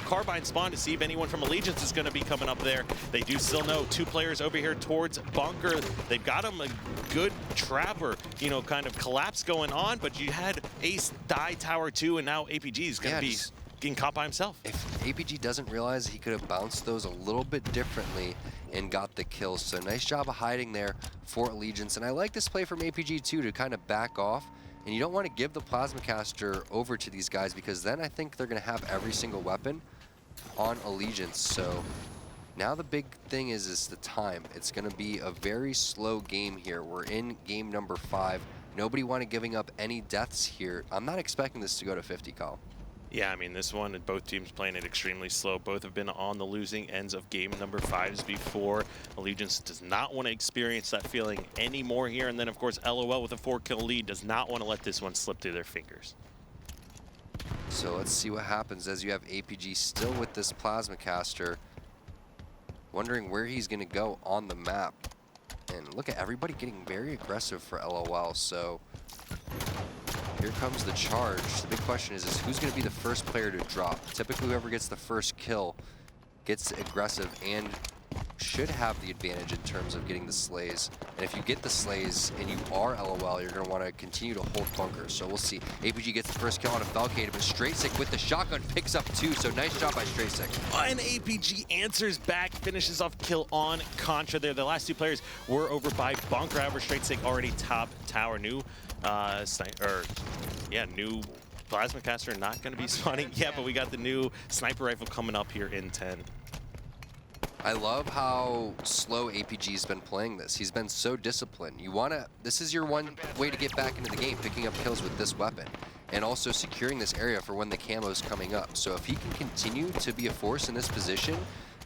Carbine spawn to see if anyone from Allegiance is going to be coming up there. They do still know 2 players over here towards Bunker. They've got him a good trapper, you know, kind of collapse going on, but you had Ace die tower 2, and now APG is going to be getting caught by himself. If APG doesn't realize, he could have bounced those a little bit differently and got the kills. So nice job of hiding there for Allegiance. And I like this play from APG too, to kind of back off. And you don't want to give the Plasma Caster over to these guys, because then I think they're going to have every single weapon on Allegiance. So now the big thing is the time. It's going to be a very slow game here. We're in game number 5. Nobody want to giving up any deaths here. I'm not expecting this to go to 50, Kyle. Yeah, I mean, this one, both teams playing it extremely slow. Both have been on the losing ends of game number 5s before. Allegiance does not want to experience that feeling anymore here. And then, of course, LOL with a 4-kill lead does not want to let this one slip through their fingers. So let's see what happens as you have APG still with this Plasma Caster. Wondering where he's going to go on the map. And look at everybody getting very aggressive for LOL. So here comes the charge. The big question is who's going to be the first player to drop? Typically, whoever gets the first kill gets aggressive and should have the advantage in terms of getting the slays. And if you get the slays and you are LOL, you're going to want to continue to hold Bunker. So we'll see. APG gets the first kill on a Falcated, but Straight Sick with the shotgun picks up 2. So nice job by Straight Sick. And APG answers back, finishes off kill on Contra there. The last 2 players were over by Bunker. However, Straight Sick already top tower. New new Plasma Caster not going to be spawning yet, but we got the new sniper rifle coming up here in 10. I love how slow APG's been playing this. He's been so disciplined. This is your one way to get back into the game, picking up kills with this weapon, and also securing this area for when the camo's coming up. So if he can continue to be a force in this position,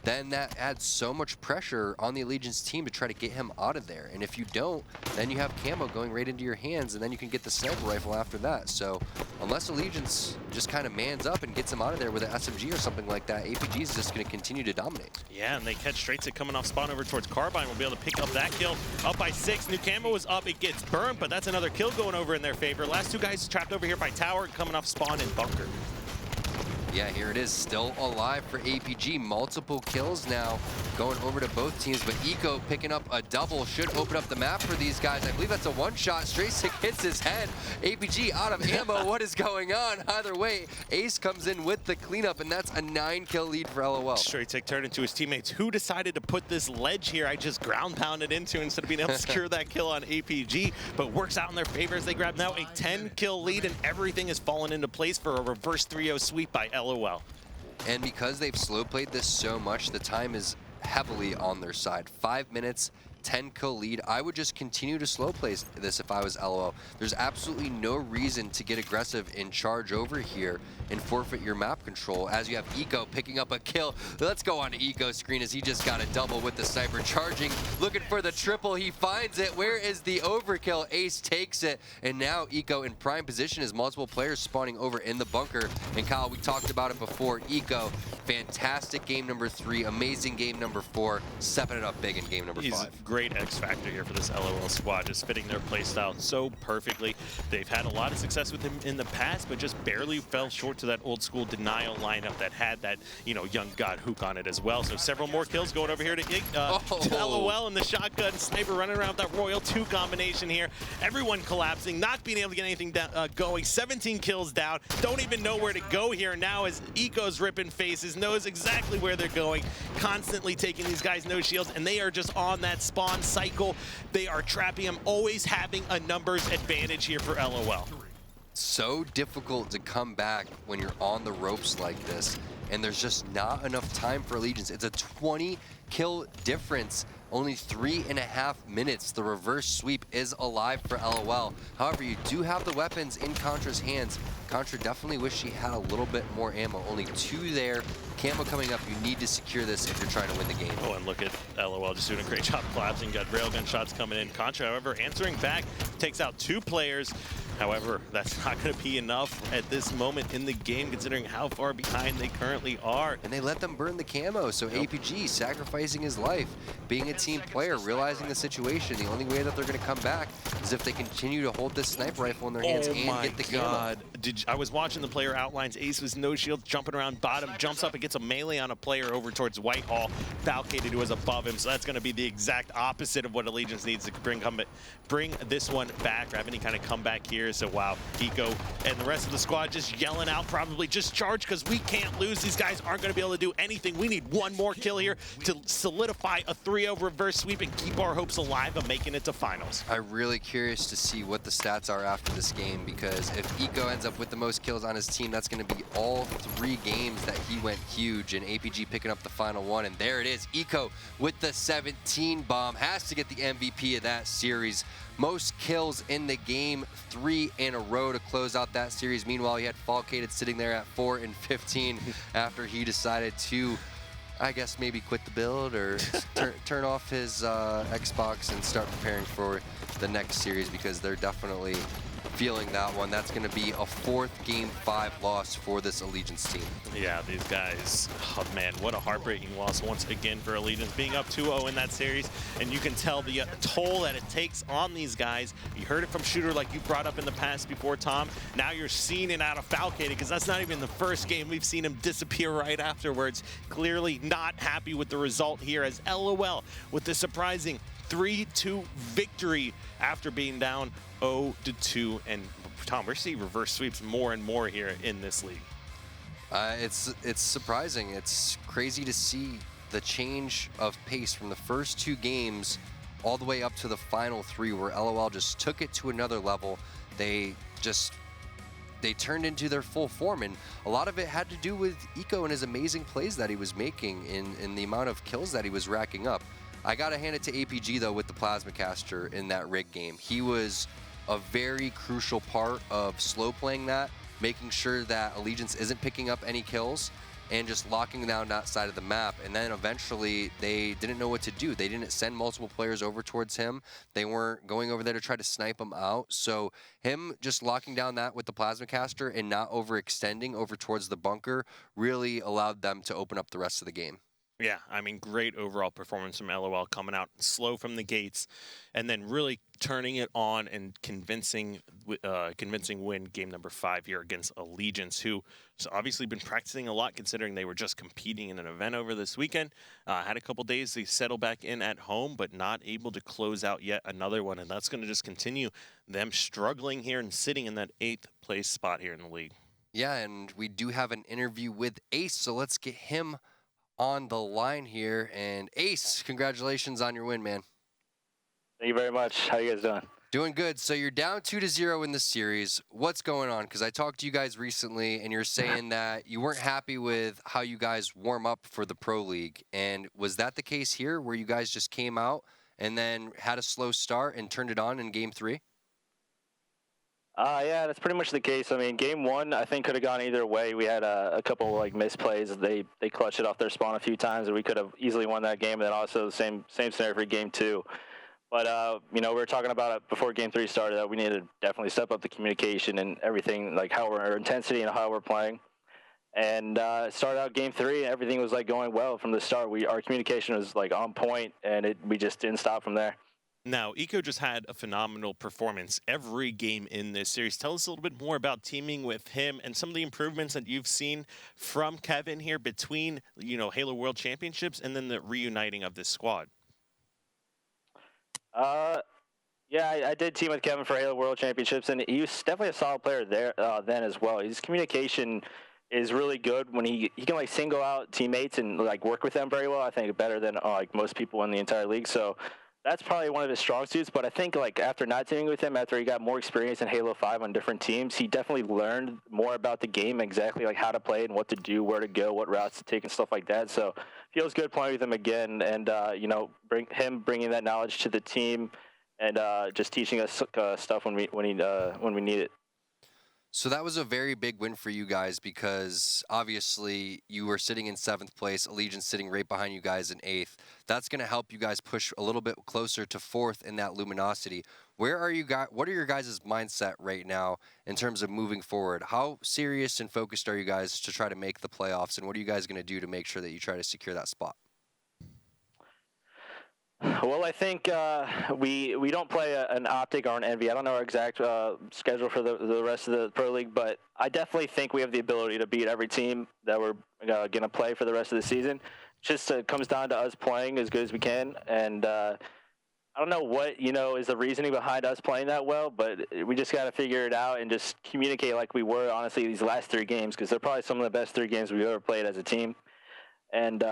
then that adds so much pressure on the Allegiance team to try to get him out of there. And if you don't, then you have camo going right into your hands, and then you can get the sniper rifle after that. So unless Allegiance just kind of mans up and gets him out of there with an SMG or something like that, APG is just going to continue to dominate. Yeah, and they catch Straight Sick coming off spawn over towards Carbine. We'll be able to pick up that kill. Up by 6. New camo is up. It gets burned, but that's another kill going over in their favor. Last 2 guys trapped over here by tower, coming off spawn in Bunker. Yeah, here it is, still alive for APG. Multiple kills now going over to both teams, but Eco picking up a double should open up the map for these guys. I believe that's a one-shot. Straight Sick hits his head. APG out of ammo. What is going on? Either way, Ace comes in with the cleanup, and that's a 9-kill lead for LOL. Straight Sick turned into his teammates, who decided to put this ledge here I just ground pounded into instead of being able to secure that kill on APG, but works out in their favor as they grab now a 10-kill lead, and everything has fallen into place for a reverse 3-0 sweep by LOL. And because they've slow played this so much, the time is heavily on their side. 5 minutes, 10-kill lead. I would just continue to slow play this if I was LOL. There's absolutely no reason to get aggressive and charge over here and forfeit your map control as you have Eco picking up a kill. Let's go on to Eco's screen as he just got a double with the sniper, charging, looking for the triple. He finds it. Where is the overkill? Ace takes it, and now Eco in prime position as multiple players spawning over in the bunker. And Kyle, we talked about it before. Eco, fantastic game number 3, amazing game number 4, stepping it up big in game number 5. He's a great X factor here for this LOL squad, just fitting their playstyle so perfectly. They've had a lot of success with him in the past, but just barely fell short to that old school denial lineup that had that, you know, young god hook on it as well. So several more kills going over here to LOL, and the shotgun sniper running around with that Royal 2 combination here. Everyone collapsing, not being able to get anything going. 17 kills down, don't even know where to go here now as Eco's ripping faces, knows exactly where they're going, constantly taking these guys no shields, and they are just on that spawn cycle. They are trapping him, always having a numbers advantage here for LOL. So difficult to come back when you're on the ropes like this, and there's just not enough time for Allegiance. It's a 20 kill difference, only 3.5 minutes. The reverse sweep is alive for LOL. However, you do have the weapons in Contra's hands. Contra definitely wish she had a little bit more ammo. Only 2 there. Camo coming up. You need to secure this if you're trying to win the game. Oh, and look at LOL just doing a great job collapsing. Got railgun shots coming in. Contra, however, answering back, takes out 2 players. However, that's not going to be enough at this moment in the game, considering how far behind they currently are. And they let them burn the camo, so APG sacrificing his life, being a team player, realizing the situation. The only way that they're going to come back is if they continue to hold this sniper rifle in their hands and get the camo. I was watching the player outlines. Ace with no shield, jumping around bottom, jumps up and gets a melee on a player over towards Whitehall. Falcated, who is above him, so that's going to be the exact opposite of what Allegiance needs to bring this one back, or have any kind of comeback here. So wow, Eco and the rest of the squad just yelling out, probably just charge, because we can't lose. These guys aren't going to be able to do anything. We need one more kill here to solidify a 3-0 reverse sweep and keep our hopes alive of making it to finals. I'm really curious to see what the stats are after this game, because if Eco ends up with the most kills on his team, that's going to be all 3 games that he went huge, and APG picking up the final one. And there it is, Eco with the 17 bomb, has to get the MVP of that series. Most kills in the game, 3 in a row to close out that series. Meanwhile, he had Falcated sitting there at 4 and 15 after he decided to, I guess, maybe quit the build or turn off his Xbox and start preparing for the next series, because they're definitely feeling that one. That's going to be a 4th Game 5 loss for this Allegiance team. Yeah, these guys, oh man, what a heartbreaking loss once again for Allegiance, being up 2-0 in that series. And you can tell the toll that it takes on these guys. You heard it from Shooter, like you brought up in the past before, Tom. Now you're seeing it out of Falcated, because that's not even the first game. We've seen him disappear right afterwards. Clearly not happy with the result here, as LOL with the surprising 3-2 victory after being down 0-2. And Tom, we're seeing reverse sweeps more and more here in this league. It's surprising. It's crazy to see the change of pace from the first 2 games all the way up to the final 3, where LOL just took it to another level. They turned into their full form, and a lot of it had to do with Eco and his amazing plays that he was making in the amount of kills that he was racking up. I gotta hand it to APG though with the Plasma Caster in that rig game. He was a very crucial part of slow playing that, making sure that Allegiance isn't picking up any kills and just locking down that side of the map. And then eventually they didn't know what to do. They didn't send multiple players over towards him. They weren't going over there to try to snipe him out. So him just locking down that with the Plasma Caster and not overextending over towards the bunker really allowed them to open up the rest of the game. Yeah, I mean, great overall performance from LOL, coming out slow from the gates and then really turning it on and convincing win game number 5 here against Allegiance, who has obviously been practicing a lot, considering they were just competing in an event over this weekend. Had a couple days to settle back in at home, but not able to close out yet another one, and that's going to just continue them struggling here and sitting in that 8th place spot here in the league. Yeah, and we do have an interview with Ace, so let's get him on the line here. And Ace, congratulations on your win, man. Thank you very much. How you guys doing? Doing good. So you're down 2-0 in the series. What's going on? Because I talked to you guys recently, and you're saying that you weren't happy with how you guys warm up for the Pro League. And was that the case here, where you guys just came out and then had a slow start and turned it on in Game 3? Yeah, that's pretty much the case. I mean, Game 1, I think, could have gone either way. We had a couple like misplays. They clutched it off their spawn a few times, and we could have easily won that game. And then also the same scenario for Game 2. But you know, we were talking about it before Game 3 started, that we needed to definitely step up the communication and everything, like our intensity and how we're playing. And started out Game 3, and everything was like going well from the start. Our communication was like on point, and we just didn't stop from there. Now, Eco just had a phenomenal performance every game in this series. Tell us a little bit more about teaming with him and some of the improvements that you've seen from Kevin here between, you know, Halo World Championships and then the reuniting of this squad. Yeah, I did team with Kevin for Halo World Championships, and he was definitely a solid player there then as well. His communication is really good when he can like single out teammates and like work with them very well. I think better than like most people in the entire league. So that's probably one of his strong suits. But I think like after not teaming with him, after he got more experience in Halo 5 on different teams, he definitely learned more about the game, exactly like how to play it and what to do, where to go, what routes to take, and stuff like that. So feels good playing with him again, and bringing that knowledge to the team, and just teaching us stuff when we need it. So that was a very big win for you guys because obviously you were sitting in 7th place, Allegiance sitting right behind you guys in 8th. That's going to help you guys push a little bit closer to 4th in that luminosity. Where are you guys? What are your guys' mindset right now in terms of moving forward? How serious and focused are you guys to try to make the playoffs, and what are you guys going to do to make sure that you try to secure that spot? Well, I think we don't play an Optic or an Envy. I don't know our exact schedule for the rest of the Pro League, but I definitely think we have the ability to beat every team that we're going to play for the rest of the season. Just comes down to us playing as good as we can, and I don't know what is the reasoning behind us playing that well, but we just got to figure it out and just communicate like we were honestly these last 3 games, because they're probably some of the best 3 games we've ever played as a team. And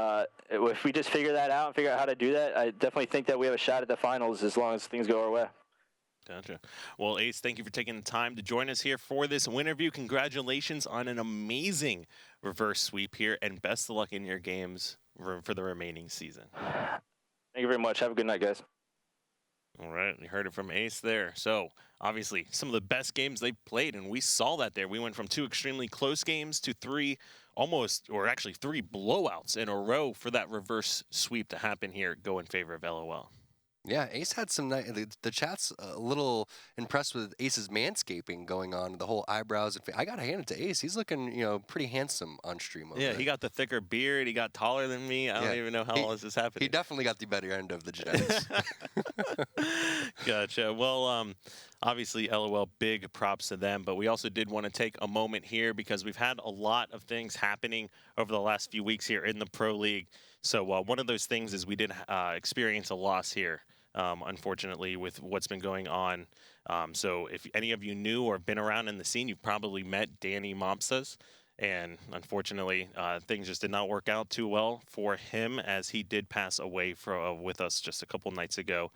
if we just figure that out and figure out how to do that, I definitely think that we have a shot at the finals as long as things go our way. Gotcha. Well, Ace, thank you for taking the time to join us here for this interview. Congratulations on an amazing reverse sweep here, and best of luck in your games for the remaining season. Thank you very much. Have a good night, guys. All right, you heard it from Ace there. So, obviously, some of the best games they've played, and we saw that there. We went from 2 extremely close games to 3 3 blowouts in a row for that reverse sweep to happen here, go in favor of LOL. Yeah, Ace had some nice. The chat's a little impressed with Ace's manscaping going on, the whole eyebrows. And I got to hand it to Ace. He's looking, pretty handsome on stream. Yeah, he got the thicker beard. He got taller than me. I don't even know how this is happening. He definitely got the better end of the genetics. Gotcha. Well, obviously, LOL, big props to them. But we also did want to take a moment here because we've had a lot of things happening over the last few weeks here in the Pro League. So one of those things is we did experience a loss here. Unfortunately, with what's been going on. So if any of you knew or have been around in the scene, you've probably met Danny Mobsas. And unfortunately, things just did not work out too well for him, as he did pass away with us just a couple nights ago.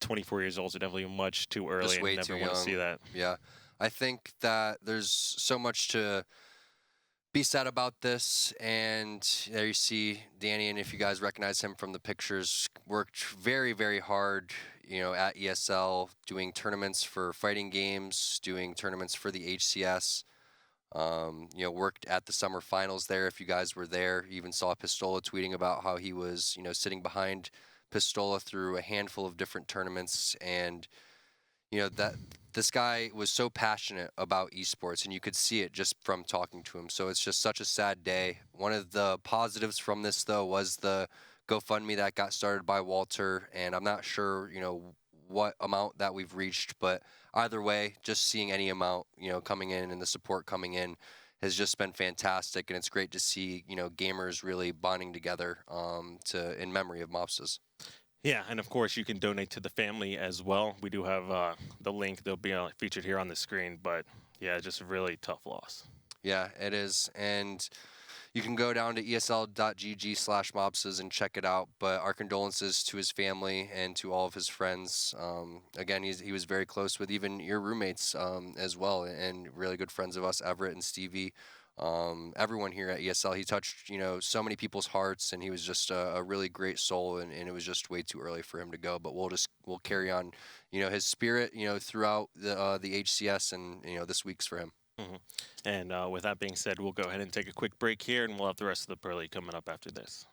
24 years old, so definitely much too early. Just way and never too want young. to see that. Yeah, I think that there's so much to be said about this, and there you see Danny, and if you guys recognize him from the pictures, worked very, very hard, at ESL, doing tournaments for fighting games, doing tournaments for the HCS, worked at the summer finals there. If you guys were there, you even saw Pistola tweeting about how he was, sitting behind Pistola through a handful of different tournaments, and that this guy was so passionate about esports, and you could see it just from talking to him. So it's just such a sad day. One of the positives from this, though, was the GoFundMe that got started by Walter, and I'm not sure, what amount that we've reached, but either way, just seeing any amount, coming in and the support coming in has just been fantastic, and it's great to see, gamers really bonding together in memory of Mobsas. Yeah, and of course you can donate to the family as well. We do have the link. They'll be featured here on the screen, but yeah, just a really tough loss. Yeah, it is, and you can go down to esl.gg/Mobsas and check it out. But our condolences to his family and to all of his friends. Again, he was very close with even your roommates as well, and really good friends of us, Everett and Stevie. Everyone here at ESL, he touched, so many people's hearts, and he was just a really great soul, and it was just way too early for him to go. But we'll carry on, his spirit, throughout the HCS, and this week's for him. Mm-hmm. And with that being said, we'll go ahead and take a quick break here, and we'll have the rest of the Pro League coming up after this.